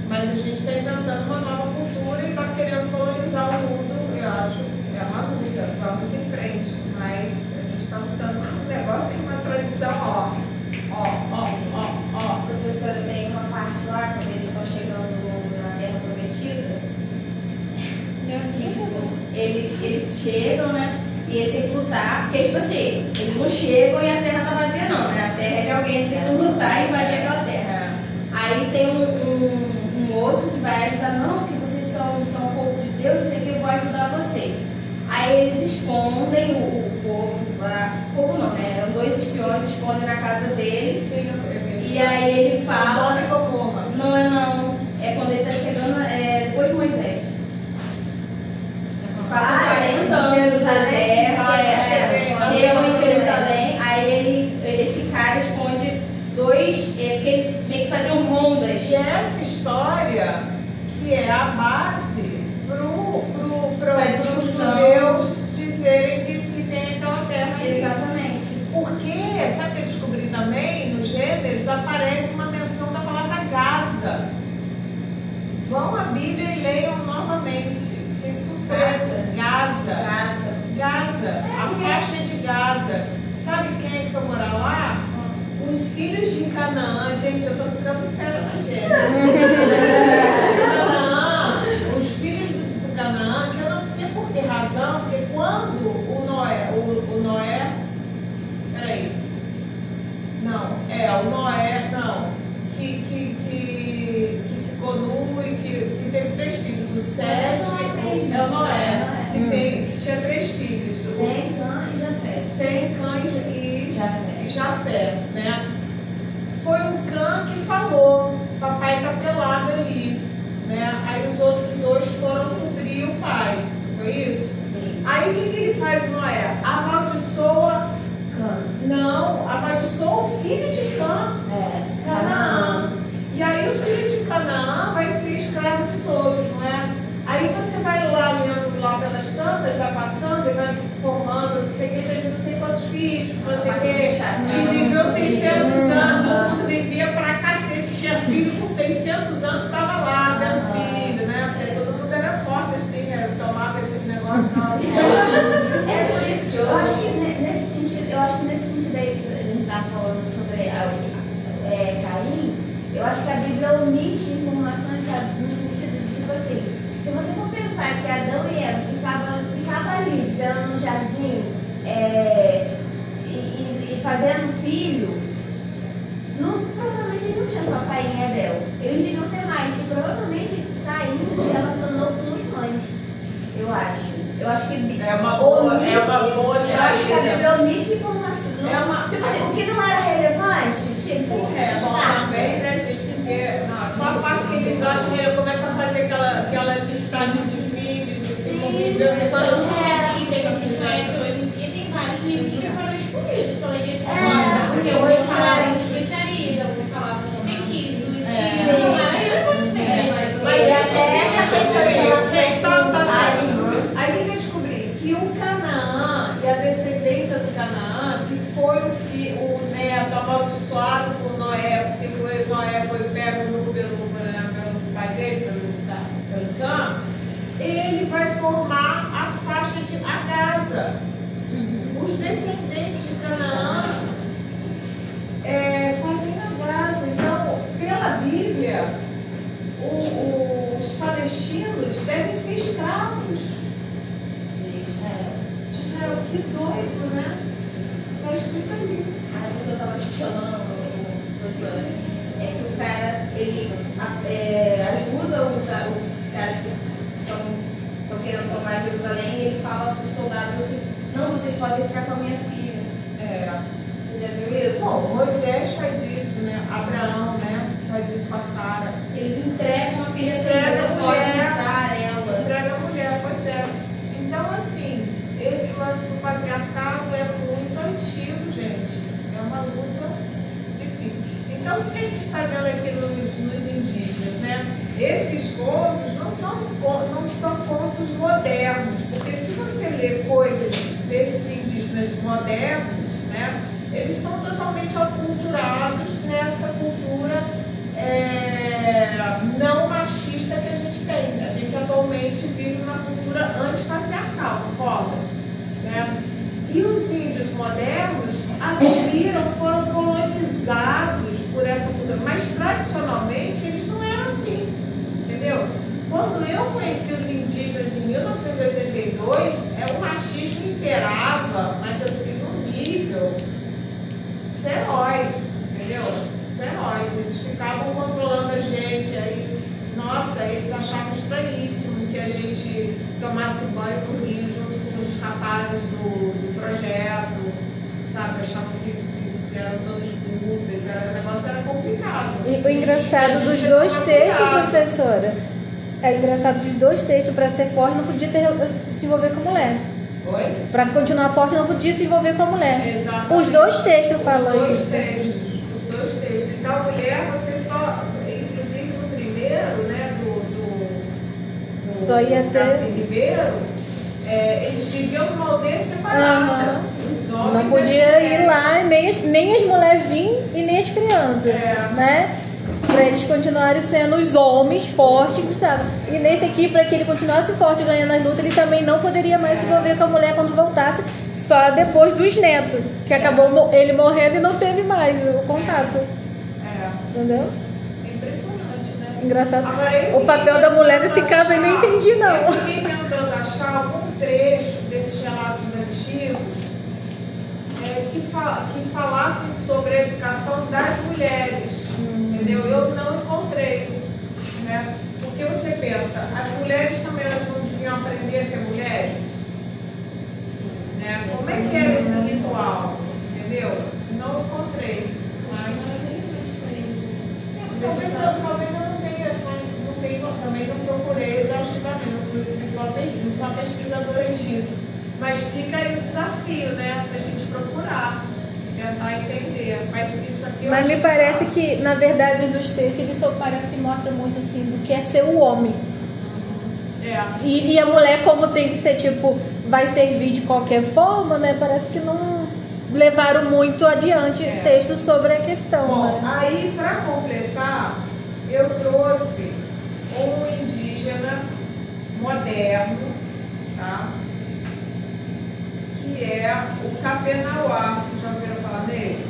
Mas a gente está inventando uma nova cultura e está querendo colonizar o mundo. Eu acho é uma luta. Vamos em frente. Mas a gente está lutando com um negócio que é uma tradição, Professora, tem uma parte lá, quando eles estão chegando na Terra Prometida, que, tipo, eles chegam, né? E eles têm que lutar, porque, tipo assim, eles não chegam e a Terra tá vazia, não, né? A Terra é de alguém, eles têm que lutar e invadir aquela Terra. Aí tem um moço que vai ajudar, não, que vocês são um povo de Deus, não sei o que, eu vou ajudar vocês. Aí eles escondem o povo lá, povo não, né? Eram 2 espiões, escondem na casa deles. Sim, E aí ele fala. Sodoma e Gomorra. Não. É quando ele tá chegando depois de Moisés. Passam 40 anos no deserto, chegam em Jerusalém, aí esse cara esconde 2, porque eles meio que faziam rondas. E essa história que é a base para os judeus dizerem que tem aquela terra ali. Exatamente. Porque, sabe o que eu descobri também? No Gênesis aparece uma menção da palavra Gaza. Vão à Bíblia e leiam novamente. Fiquei surpresa. Gaza. A faixa de Gaza. Sabe quem foi morar lá? Os filhos de Canaã. Gente, eu tô ficando fera na Gênesis. Os filhos do Canaã, que eu não sei por que razão, porque quando o Noé, peraí, o Noé, que ficou nu e que teve 3 filhos, o Sete, é o Noé, que tinha 3 filhos, Sem Cã e Jafé. Sem Cã e Jafé, né? Foi o Cã que falou, papai tá pelado ali, né? Aí os outros 2 foram cobrir o pai, foi isso? Sim. Aí o que ele faz, Noé? Amaldiçoa Cã. Não, amaldiçoou o filho de Cã. Canaã. o filho de Canaã vai ser escravo de todos, não é? Aí você vai lá lendo lá pelas tantas, vai passando e vai formando, não sei o que, teve não sei quantos filhos, não sei o que, e viveu 600 anos, todo mundo vivia pra cacete, tinha filho com 600 anos, estava lá dando filho, né? Porque todo mundo era forte assim, né? Tomava esses negócios na hora. É por isso que eu acho que nesse sentido aí que a gente estava falando sobre Caim, eu acho que a Bíblia omite informações, sabe, no sentido de tipo assim, se você for pensar que Adão e Eva ficava ali, vivendo no jardim e fazendo filho, provavelmente eles não tinha só Caim e Abel, eles deviam ter mais, e provavelmente Caim se relacionou com irmãs, eu acho. Eu acho que é uma boa eu acho que a Bíblia omite informação. Tipo assim, o que não era relevante, tipo. Bom também, né, gente? Porque só a parte que eles acham que ele começa a fazer aquela listagem de filhos, de convívio. Tanto que a Bíblia que a gente conhece hoje em dia tem vários livros que foram escolhidos pela Igreja Católica. Porque alguns falavam de bruxarias, alguns falavam de feitiços. E não era muito bem. Mas até essa questão de relação. Aí o que eu descobri? Que o Canaã e a descendência do Canaã, que foi o neto amaldiçoado por Noé, porque Noé foi pego pelo pai dele, pelo Cã, ele vai formar a faixa de Gaza. Os descendentes de Canaã fazem a Gaza. Então, pela Bíblia, os palestinos devem ser escravos. Que doido, né? Está escrito ali. Mas o que eu estava questionando, professora, é que o cara, ele ajuda os caras que estão querendo tomar Jerusalém e ele fala para os soldados assim, não, vocês podem ficar com a minha filha. Você já viu isso? Bom, Moisés faz isso, né? Abraão, né? Faz isso com a Sara. Eles entregam a filha assim, Entrega você a pode mulher, usar ela. Entrega a mulher, pois é. Então, assim, esse lance do patriarcado é muito antigo, gente. É uma luta difícil. Então, o que a gente está vendo aqui nos indígenas, né? Esses contos não são contos modernos, porque se você lê coisas desses indígenas modernos, né? Eles estão totalmente aculturados nessa cultura não machista que a gente tem. A gente atualmente vive uma cultura antipatriarcal, concorda? Né? E os índios modernos adquiriram, foram colonizados por essa cultura, mas tradicionalmente eles não eram assim, entendeu? Quando eu conheci os indígenas em 1982, o machismo imperava, mas assim, num nível feroz, entendeu? Feroz. Eles ficavam controlando a gente, aí, nossa, eles achavam estranhíssimo que a gente tomasse banho no rio junto com os rapazes do projeto, sabe? Achavam que eram todos putas, o negócio era complicado. E o engraçado dos dois textos, professora, engraçado que os dois textos, para ser forte, não podia se envolver com a mulher. Oi? Para continuar forte, não podia se envolver com a mulher. Exatamente. Os dois textos falam isso. Os dois textos. Então, a mulher, você só, inclusive no primeiro, né, do só ia ter Ribeiro, eles viviam numa aldeia separada. Os homens não podia ir lá, nem as mulheres virem e nem as crianças, né? Para eles continuarem sendo os homens fortes que precisavam. E nesse aqui, para que ele continuasse forte ganhando as lutas, ele também não poderia mais se envolver com a mulher quando voltasse, só depois dos netos, que acabou ele morrendo e não teve mais o contato. Entendeu? É impressionante, né? Engraçado. Agora, o papel da mulher nesse caso eu não entendi, não. Eu fiquei tentando achar algum trecho desses relatos antigos que falassem sobre a educação das mulheres. Entendeu? Eu não encontrei, né? Porque você pensa, as mulheres também elas não deviam aprender a ser mulheres? Né? Como é que era esse ritual? Entendeu? Não encontrei. Talvez eu não tenha, também não procurei exaustivamente, não sou pesquisadora disso. Mas fica aí o desafio, né? Pra gente procurar, tentar entender. poderia. Mas isso aqui eu Mas me achei parece fácil. que, na verdade, os textos, eles só parece que mostram muito, assim, do que é ser o homem. É. E a mulher, como tem que ser, tipo, vai servir de qualquer forma, né? Parece que não levaram muito adiante textos sobre a questão, Bom, né? aí para completar, eu trouxe um indígena moderno, tá? Que é o Capenauá. Vocês já ouviram falar nele?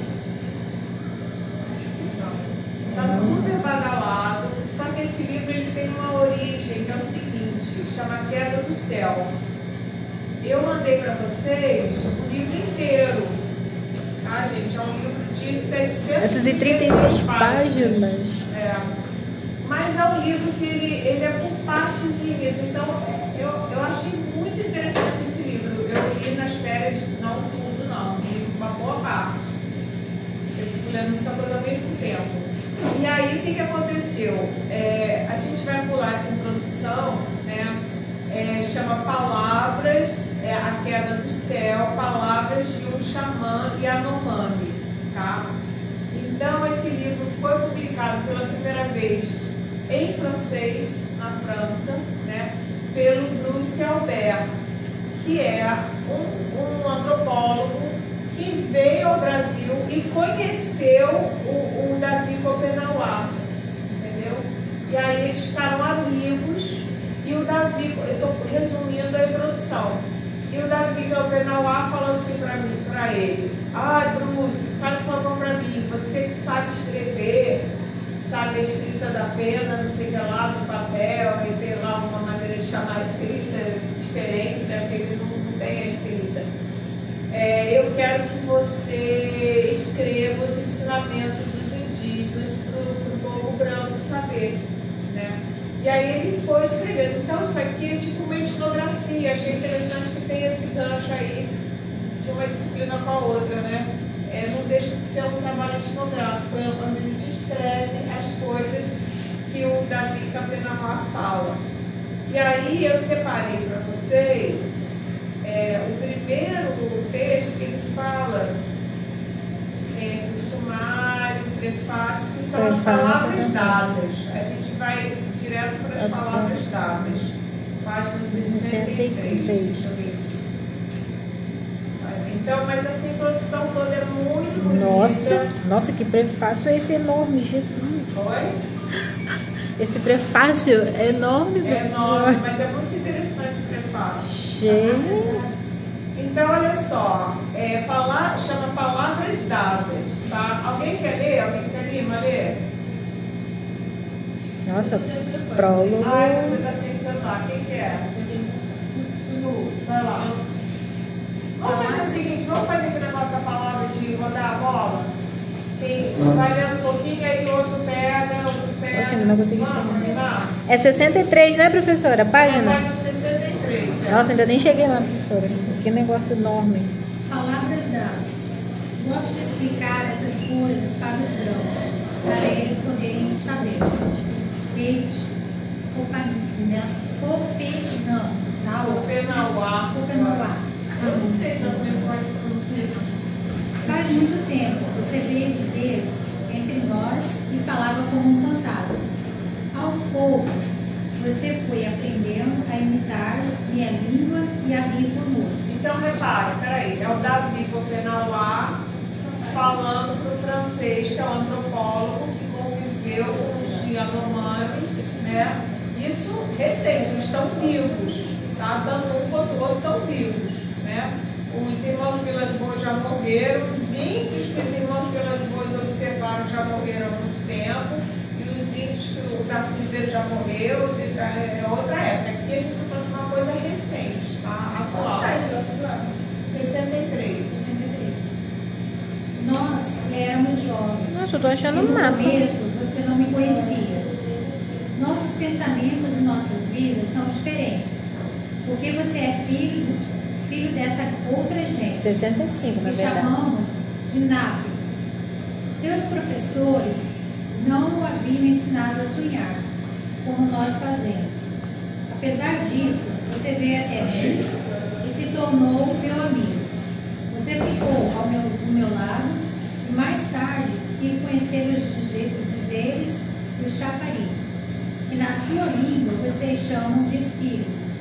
Está super badalado, só que esse livro ele tem uma origem que é o seguinte, chama Queda do Céu. Eu mandei para vocês o livro inteiro, tá, gente? É um livro de 736 páginas. É. Mas é um livro que ele é por partezinhas, então eu achei muito interessante esse livro. Eu li nas férias, não tudo não, li uma boa parte. Eu fico lendo muita coisa ao mesmo tempo. E aí, o que aconteceu? A gente vai pular essa introdução, né? Chama Palavras, a Queda do Céu, Palavras de um Xamã Yanomami, tá? Então, esse livro foi publicado pela primeira vez em francês, na França, né? Pelo Bruce Albert, que é um antropólogo que veio ao Brasil e conheceu o Davi Copenauá, entendeu? E aí eles ficaram amigos e o Davi, eu estou resumindo a introdução, e o Davi Copenauá falou assim para ele, Bruce, faz um favor para mim, você que sabe escrever, sabe a escrita da pena, não sei o que lá, do papel, e tem lá uma maneira de chamar a escrita diferente, né, porque ele não tem a escrita. Eu quero que você escreva os ensinamentos dos indígenas para o povo branco saber, né? E aí ele foi escrevendo. Então isso aqui é tipo uma etnografia. Achei interessante que tem esse gancho aí de uma disciplina com a outra, né? Não deixa de ser um trabalho etnográfico, onde ele descreve as coisas que o Davi Capenauá fala. E aí eu separei para vocês o primeiro texto que ele fala, o sumário, o prefácio, que são as palavras dadas. A gente vai direto para as palavras dadas. Página 63. Deixa eu ver. Então, mas essa introdução toda é muito bonita. Nossa, que prefácio é esse enorme, Jesus. Oi? Esse prefácio é enorme. É enorme, mas é muito interessante o prefácio. Então, olha só, chama Palavras Dadas, tá? Alguém quer ler? Alguém se anima a ler? Nossa, prólogo. Você está sem celular, quem quer? Su, vai lá. Vamos fazer o seguinte, vamos fazer aquele negócio da palavra de rodar a bola? Quem vai lendo um pouquinho, aí o outro pega, Poxa, ainda não consegui Vamos, chamar. É 63, né, professora? Página? Página 63, Nossa, ainda nem cheguei lá, professora. Que negócio enorme. Palavras dadas. Gosto de explicar essas coisas para os grãos, para eles poderem saber. Copenauá. Eu não sei exatamente qual é esse pronunciar. Faz muito tempo você veio viver entre nós e falava como um fantasma. Aos poucos, você foi aprendendo a imitar minha língua e a rir conosco. Então, repare, peraí, é o Davi Copenauá falando para o francês, que é um antropólogo que conviveu com os Yanomamis, né? Isso recente, eles estão vivos, tá? Dando um contra o outro, estão vivos, né? Os irmãos Vilas Boas já morreram, os índios que os irmãos Vilas Boas observaram já morreram há muito tempo, e os índios que o Tarcísio dele já morreu, é outra época. Aqui a gente está falando de uma coisa recente, tá? Atual. 63. Nós éramos jovens. Nossa, eu tô achando e no um mapa. começo você não me conhecia. Nossos pensamentos e nossas vidas são diferentes, porque você é filho dessa outra gente. 65, na que verdade. chamamos de Napi. Seus professores não o haviam ensinado a sonhar, como nós fazemos. Apesar disso, você veio até mim e se tornou meu amigo. Você ficou ao meu lado E mais tarde quis conhecer os dizeres do Chapari, que na sua língua vocês chamam de espíritos.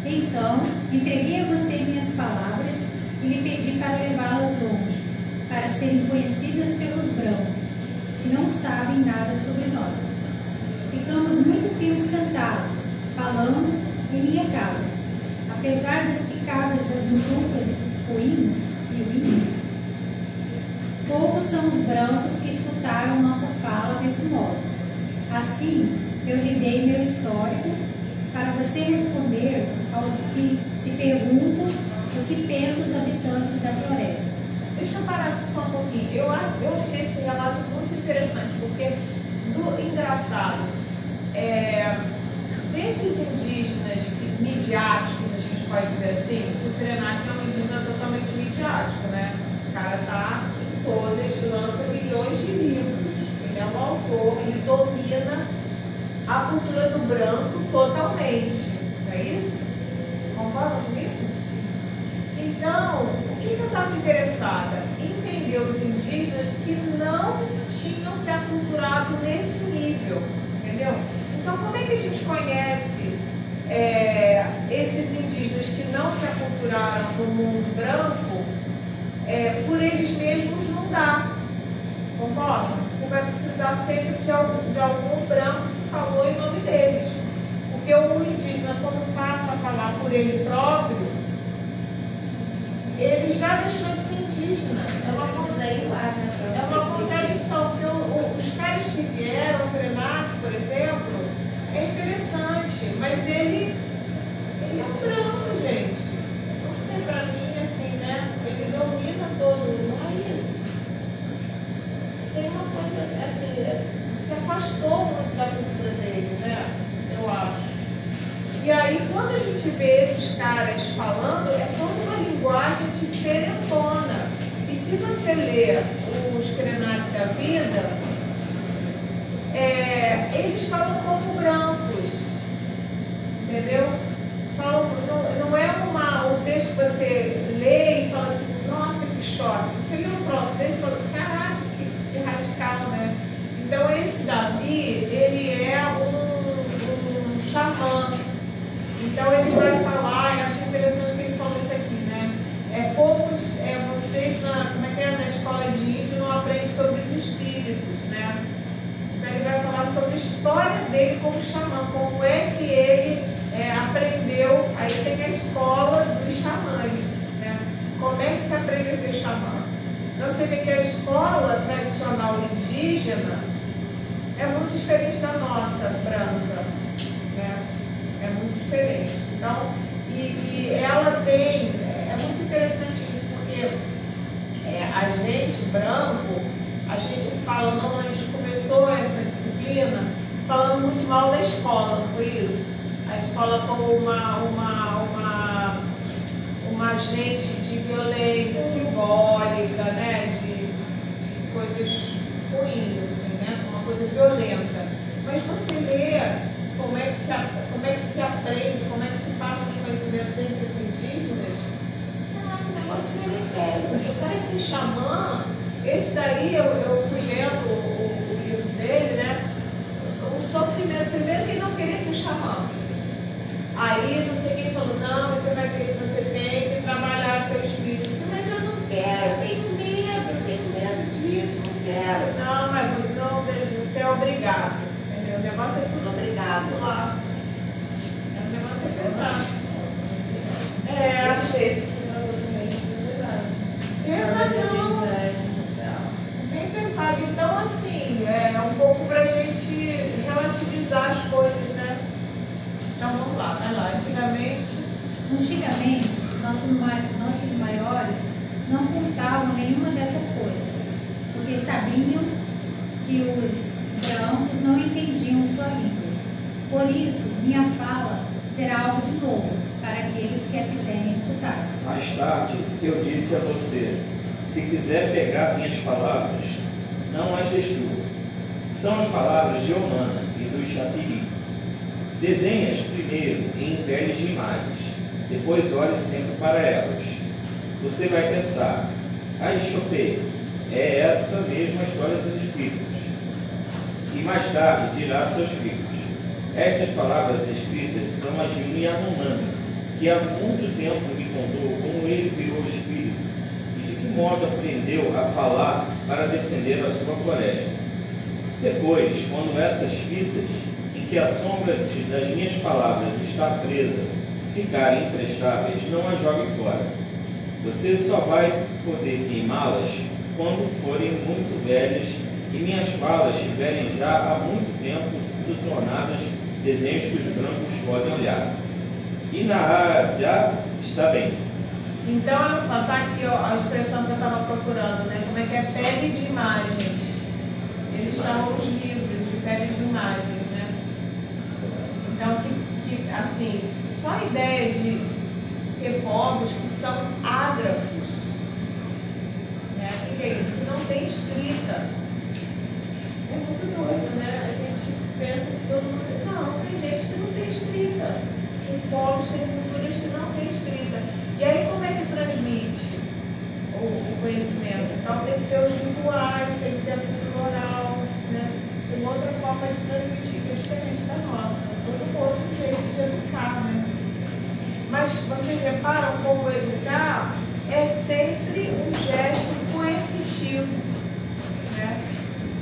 Então, entreguei a você minhas palavras e lhe pedi para levá-las longe, para serem conhecidas pelos brancos, que não sabem nada sobre nós. Ficamos muito tempo sentados, falando em minha casa. Apesar das picadas das mutucas e ruins, poucos são os brancos que escutaram nossa fala desse modo. Assim, eu lhe dei meu histórico para você responder aos que se perguntam o que pensam os habitantes da floresta. Deixa eu parar aqui só um pouquinho. Eu achei esse relato muito interessante, porque engraçado, desses indígenas midiáticos, a gente pode dizer assim, que o Krenak é um indígena totalmente midiático, né? O cara tá em todas, lança milhões de livros, ele é um autor, ele domina a cultura do branco totalmente, não é isso? Concorda comigo? Então, o que eu estava interessada? Entender os indígenas que não tinham se aculturado nesse nível, entendeu? Então, como é que a gente conhece esses indígenas que não se aculturaram no mundo branco? Por eles mesmos não dá, concorda? Você vai precisar sempre de algum branco que falou em nome deles, porque o indígena, quando passa a falar por ele próprio, ele já deixou de ser indígena. É uma contradição, porque os caras que vieram, o Krenak, por exemplo, é interessante, mas ele é um branco, gente. Não sei, pra mim, assim, né? Ele domina todo, não é isso. Tem uma coisa, assim, se afastou muito da cultura dele, né? Eu acho. E aí, quando a gente vê esses caras falando, é toda uma linguagem diferentona. E se você ler os Krenak da vida, eles falam como brancos, entendeu? Falam, não é um texto que você lê e fala assim, nossa, que choque. Você lê um troço desse e fala, caraca, que radical, né? Então, esse Davi, ele é um xamã. Então ele vai falar, eu achei interessante que ele falou isso aqui, né? Vocês na escola de índio não aprendem sobre os espíritos, né? Então ele vai falar sobre a história dele como xamã, como é que ele aprendeu, aí tem a escola dos xamãs, né? Como é que se aprende a ser xamã? Então você vê que a escola tradicional indígena é muito diferente da nossa, branca, né? É muito diferente. Então, e ela tem, é muito interessante isso, porque a gente, branco, a gente fala, não, a gente começou essa disciplina falando muito mal da escola, não foi isso? A escola como uma agente de violência simbólica, né? De coisas ruins, assim, né? Uma coisa violenta. Mas você lê como é que se aprende, como é que se passa os conhecimentos entre os indígenas, o negócio meio o cara é esse xamã, esse daí eu fui lendo o livro dele, né? O sofrimento, primeiro que ele não queria ser xamã. Aí não sei quem falou, não, você tem que trabalhar seu espírito. Mas eu não quero, eu tenho medo disso, não quero. Não, mas não, você é obrigado. O negócio é tudo obrigado lá. O negócio é pesado. Esse texto filosoficamente é verdade. Pesadão. Bem pesado. Então, assim, é um pouco pra gente relativizar as coisas, né? Então, vamos lá, vai lá. Antigamente, nossos maiores não contavam nenhuma dessas coisas, porque sabiam que os brancos não entendiam sua língua. Por isso, minha fala será algo de novo para aqueles que a quiserem escutar. Mais tarde, eu disse a você, se quiser pegar minhas palavras, não as destrua. São as palavras de Omana e do Chapiri. Desenhe-as primeiro em imperes de imagens, depois olhe sempre para elas. Você vai pensar, Chopei, é essa mesma história dos espíritos. E mais tarde dirá a seus filhos: estas palavras escritas são as de um Yanomami, que há muito tempo me contou como ele criou o espírito e de que modo aprendeu a falar para defender a sua floresta. Depois, quando essas fitas, em que a sombra das minhas palavras está presa, ficarem imprestáveis, não as jogue fora. Você só vai poder queimá-las quando forem muito velhas e minhas falas tiverem já há muito tempo sido tornadas desenhos que os brancos podem olhar. E na já está bem. Então, olha só, está aqui ó, a expressão que eu estava procurando, né? Como é que é pele de imagens. Eles chamam os livros de pele de imagens, né? Então, assim, só a ideia de ter povos que são ágrafos, né? O que é isso? Que não tem escrita. É muito doido, né? A gente pensa que todo mundo... Não, tem gente que não tem escrita. Tem povos, tem culturas que não tem escrita. E aí, como é que transmite o conhecimento? Então, tem que ter os rituais, tem que ter a cultura oral, né? Tem outra forma de transmitir que é diferente da nossa. Todo outro jeito de educar, né? Mas vocês reparam como educar é sempre um gesto coercitivo, né?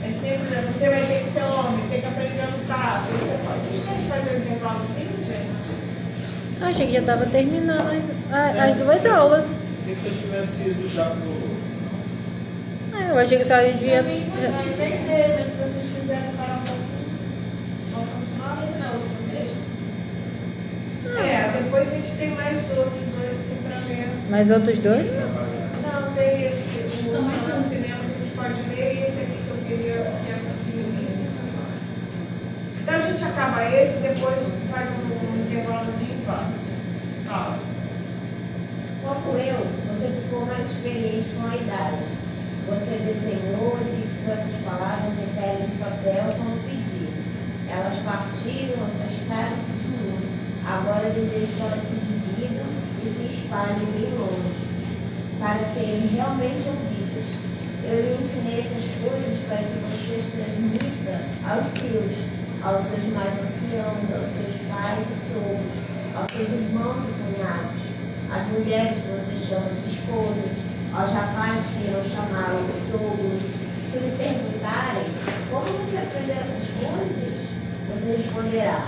É sempre, você vai ter que ser homem, tem que aprender a lutar. Vocês querem fazer o intervalo sim, gente? Eu achei que já estava terminando as duas aulas. Se você tivesse ido já pro... Eu achei que só devia... Vai entender, mas se vocês quiserem parar um pouquinho, vamos continuar. Esse não é o último trecho? Depois a gente tem mais outros dois assim para ler. Mais outros dois? Não, tem esse, o cinema que a gente pode ler e esse aqui que eu queria que é assim. Então a gente acaba esse, depois faz um intervalozinho e vai. Fala. Como eu, você ficou mais experiente com a idade. Você desenhou e fixou essas palavras em pele de papel como pedi. Elas partiram, afastaram-se de mim. Agora desejo que elas se dividam e se espalhem bem longe, para serem realmente ouvidas. Eu lhe ensinei essas coisas para que vocês transmitam aos seus mais anciãos, aos seus pais e sogros, aos seus irmãos e cunhados, às mulheres que vocês chamam de esposas, aos rapazes que irão chamá-lo de sogro. Se lhe perguntarem como você aprendeu essas coisas, você responderá: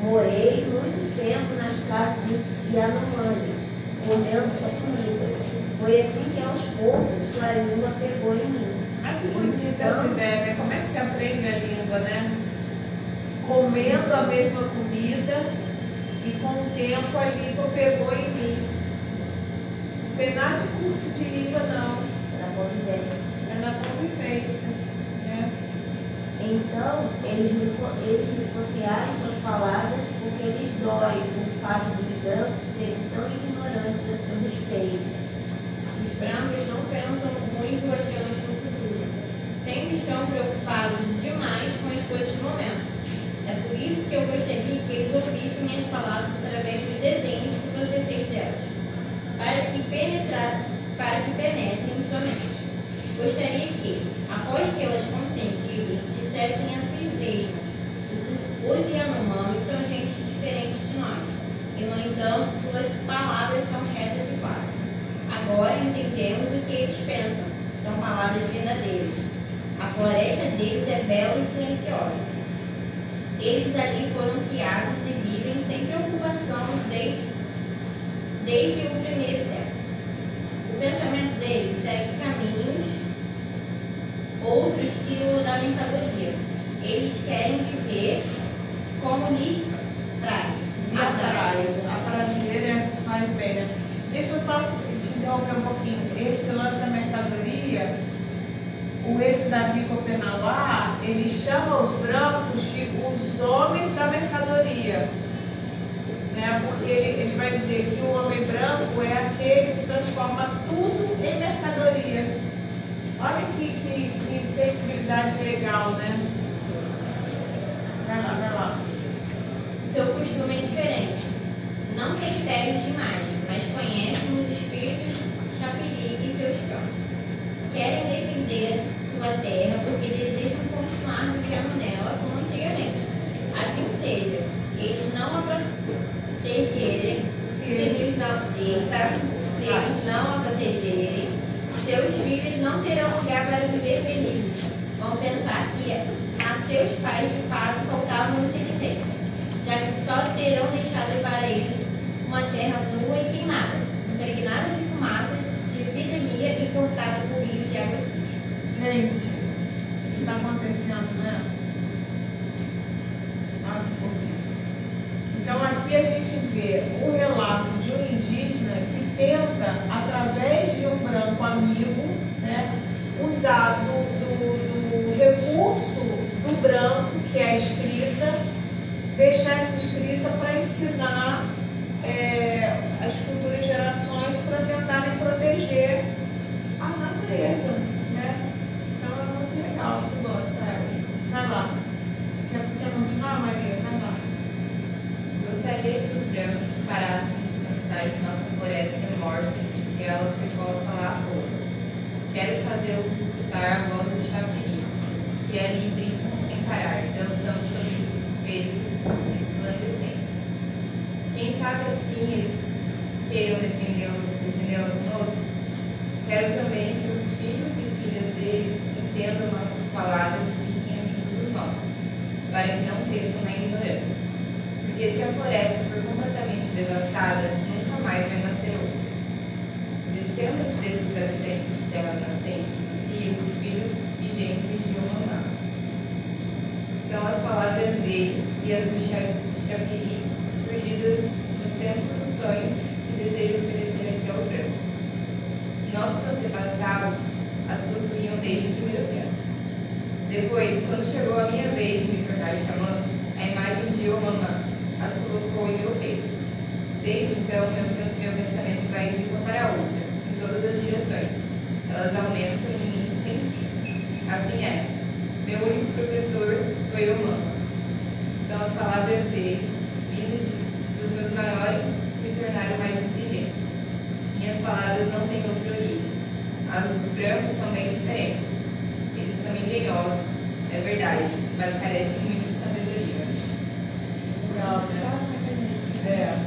morei muito tempo nas casas dos Yanomami, comendo sua comida. Foi assim que aos poucos sua língua pegou em mim. Ah, que bonita essa ideia, né? Como é que se aprende a língua, né? Comendo a mesma comida e com o tempo a língua pegou em mim. Não tem nada de curso de língua, não. Na convivência. É na convivência. Né? Então, eles me confiaram suas palavras porque lhes dói o fato dos brancos serem tão ignorantes a seu respeito. Os brancos não pensam muito adiante no futuro. Sempre estão preocupados demais com as coisas do momento. É por isso que eu gostaria que eles ouvissem minhas palavras através dos desenhos que você fez delas, para que penetrem em sua mente. Gostaria que, após tê-las compreendido, dissessem a si mesmos: os Yanomami são gente diferente de nós, e no entanto suas palavras são retas e claras. Agora entendemos o que eles pensam, são palavras verdadeiras. A floresta deles é bela e silenciosa. Eles ali foram criados e vivem sem preocupação desde o primeiro tempo. O pensamento deles segue caminhos, outros que o da mercadoria. Eles querem viver como lhes apraz. A prazer faz bem, né? Deixa eu só te interromper um pouquinho. Esse lance da mercadoria, esse Davi Copenauá, ele chama os brancos de os homens da mercadoria. Né? Porque ele vai dizer que o homem branco é aquele que transforma tudo em mercadoria. Olha que sensibilidade legal, né? Vai lá. Seu costume é diferente. Não tem peles de imagem, mas conhecem os espíritos Chapiri e seus campos. Querem sua terra porque desejam continuar vivendo nela como antigamente. Assim seja, eles não a protegerem, se eles não a protegerem, seus filhos não terão lugar para viver felizes. Vão pensar que a seus pais de fato faltavam inteligência, já que só terão deixado para eles uma terra nua e queimada, impregnada de fumaça, de epidemia e cortada por rios de água suja. Gente, o que está acontecendo, né? Então aqui a gente vê o relato de um indígena que tenta, através de um branco amigo, né, usar do recurso do branco, que é a escrita, deixar essa escrita para ensinar as futuras gerações para tentarem proteger a natureza, né? Então é muito legal, muito bom essa área. Vai lá. Quer continuar, Maria? Vai lá. Gostaria que os brancos parassem de pensar que nossa floresta é morta e que ela foi posta lá à toa. Quero fazê-los escutar a voz do chapiri, que ali brincam sem parar, dançando sobre seus espelhos resplandecentes. Quem sabe assim eles queiram defendê-la conosco? Quero também que os filhos e filhas deles entendam nossas palavras e fiquem amigos dos nossos, para que não cresçam na ignorância. Porque se a floresta for completamente devastada, nunca mais vai nascer outra. Descendo desses habitantes de terra nascentes, os filhos e genros de Omaná. São as palavras dele e as do Chapiri, surgidas no tempo do sonho que desejo oferecer aqui aos brancos. Nossos antepassados as possuíam desde o primeiro tempo. Depois, quando chegou a minha vez de me tornar xamã, a imagem de Omaná as colocou em meu peito. Desde então, meu pensamento vai de uma para outra, em todas as direções. Elas aumentam em mim sem fim. Assim é. Meu único professor foi Omama. São as palavras dele, vindas dos meus maiores, que me tornaram mais inteligentes. Minhas palavras não têm outra origem. As dos brancos são bem diferentes. Eles são engenhosos, é verdade, mas carecem muito de sabedoria. Nossa.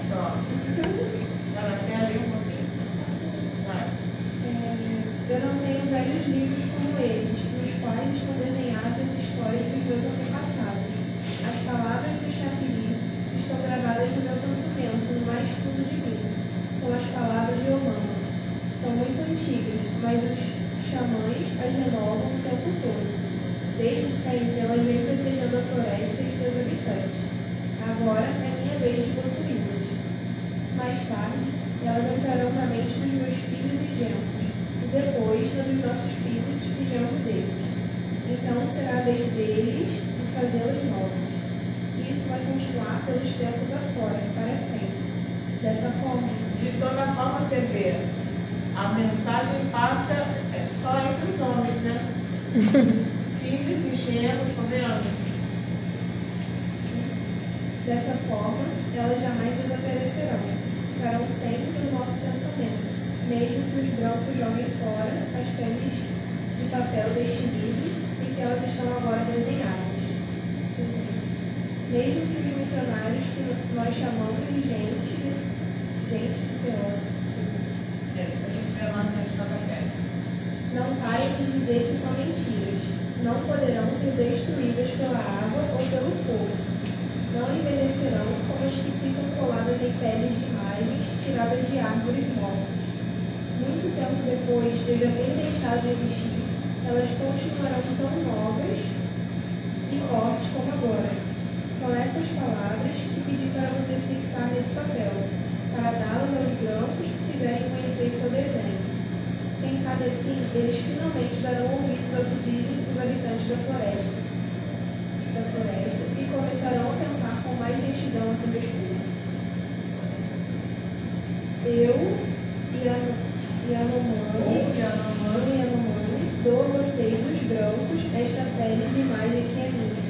Só. Ela quer ler um pouquinho? Vai. Eu não tenho velhos livros como eles, nos quais estão desenhadas as histórias dos meus antepassados. As palavras do Chapiri estão gravadas no meu pensamento, no mais fundo de mim. São as palavras de Omama. São muito antigas, mas os xamãs as renovam o tempo todo. Desde sempre, elas vêm protegendo a floresta e seus habitantes. Agora é minha vez de possuí-las. Mais tarde, elas entrarão na mente dos meus filhos e genros, e depois na dos nossos filhos e genros deles. Então será a vez deles de fazê-las novas. E isso vai continuar pelos tempos afora, para sempre. Dessa forma, de toda forma, você vê, a mensagem passa só entre os homens, né? Filhos e genros, tá vendo? Dessa forma, elas jamais desaparecerão, ficarão sempre no nosso pensamento, mesmo que os brancos joguem fora as peles de papel deste livro em que elas estão agora desenhadas. Mesmo que os missionários que nós chamamos de gente poderosa, não parem de dizer que são mentiras, não poderão ser destruídas pela água ou pelo fogo. Não envelhecerão como as que ficam coladas em peles de imagens tiradas de árvores mortas. Muito tempo depois de já ter deixado de existir, elas continuarão tão novas e fortes como agora. São essas palavras que pedi para você fixar nesse papel, para dá-las aos brancos que quiserem conhecer seu desenho. Quem sabe assim, eles finalmente darão ouvidos ao que dizem os habitantes da floresta e começarão a pensar com mais retidão a seu respeito. Eu e a Yanomami dou a vocês, os brancos, esta pele de imagem que é minha.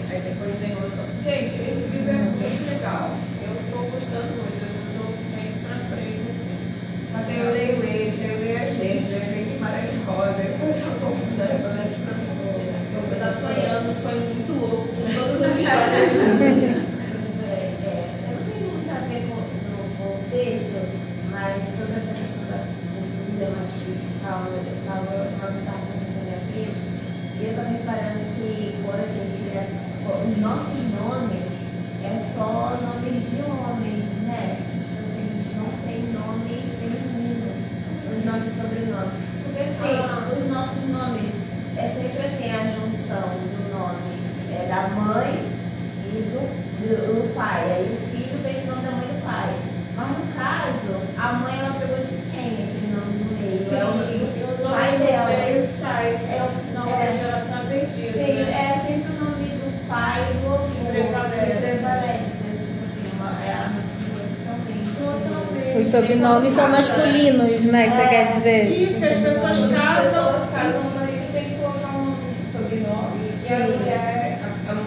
Aí depois vem outro. Gente, esse livro é muito legal. Eu estou gostando muito, eu estou indo pra frente assim. Só que eu leio esse, eu leio sonho muito louco com todas as histórias. Não tem muito a ver com o texto, mas sobre essa questão da cultura machista e tal, eu estava conversando com a minha prima, e eu estava reparando que quando a gente os nossos nomes é só nomes de homens, né? Tipo assim, a gente não tem nome feminino, os nossos sobrenomes. Porque assim, os nossos nomes é sempre assim, a junção do nome da mãe e do pai. Aí o filho vem do nome da mãe e do pai. Mas no caso, a mãe ela pegou de quem aquele nome no meio? Sim, É o nome pai do dela. meio sai, não é geração perdida. Sim, Né? é sempre o nome do pai e do avô. Prevalece. Tipo assim, é a nossa totalmente. Os sobrenomes são masculinos, né? Você quer dizer? Isso, as pessoas casam. O marido tem que colocar um sobrenome. E a mulher,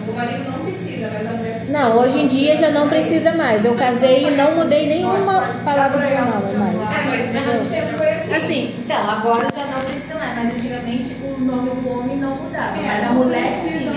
o marido não precisa, mas a mulher precisa. Não, hoje em dia já não precisa mais. Eu casei e não mudei nenhuma palavra do meu nome mais. Mas durante o tempo foi assim. Assim, então, agora já não precisa mais, mas antigamente o nome do homem não mudava, mas a mulher sim.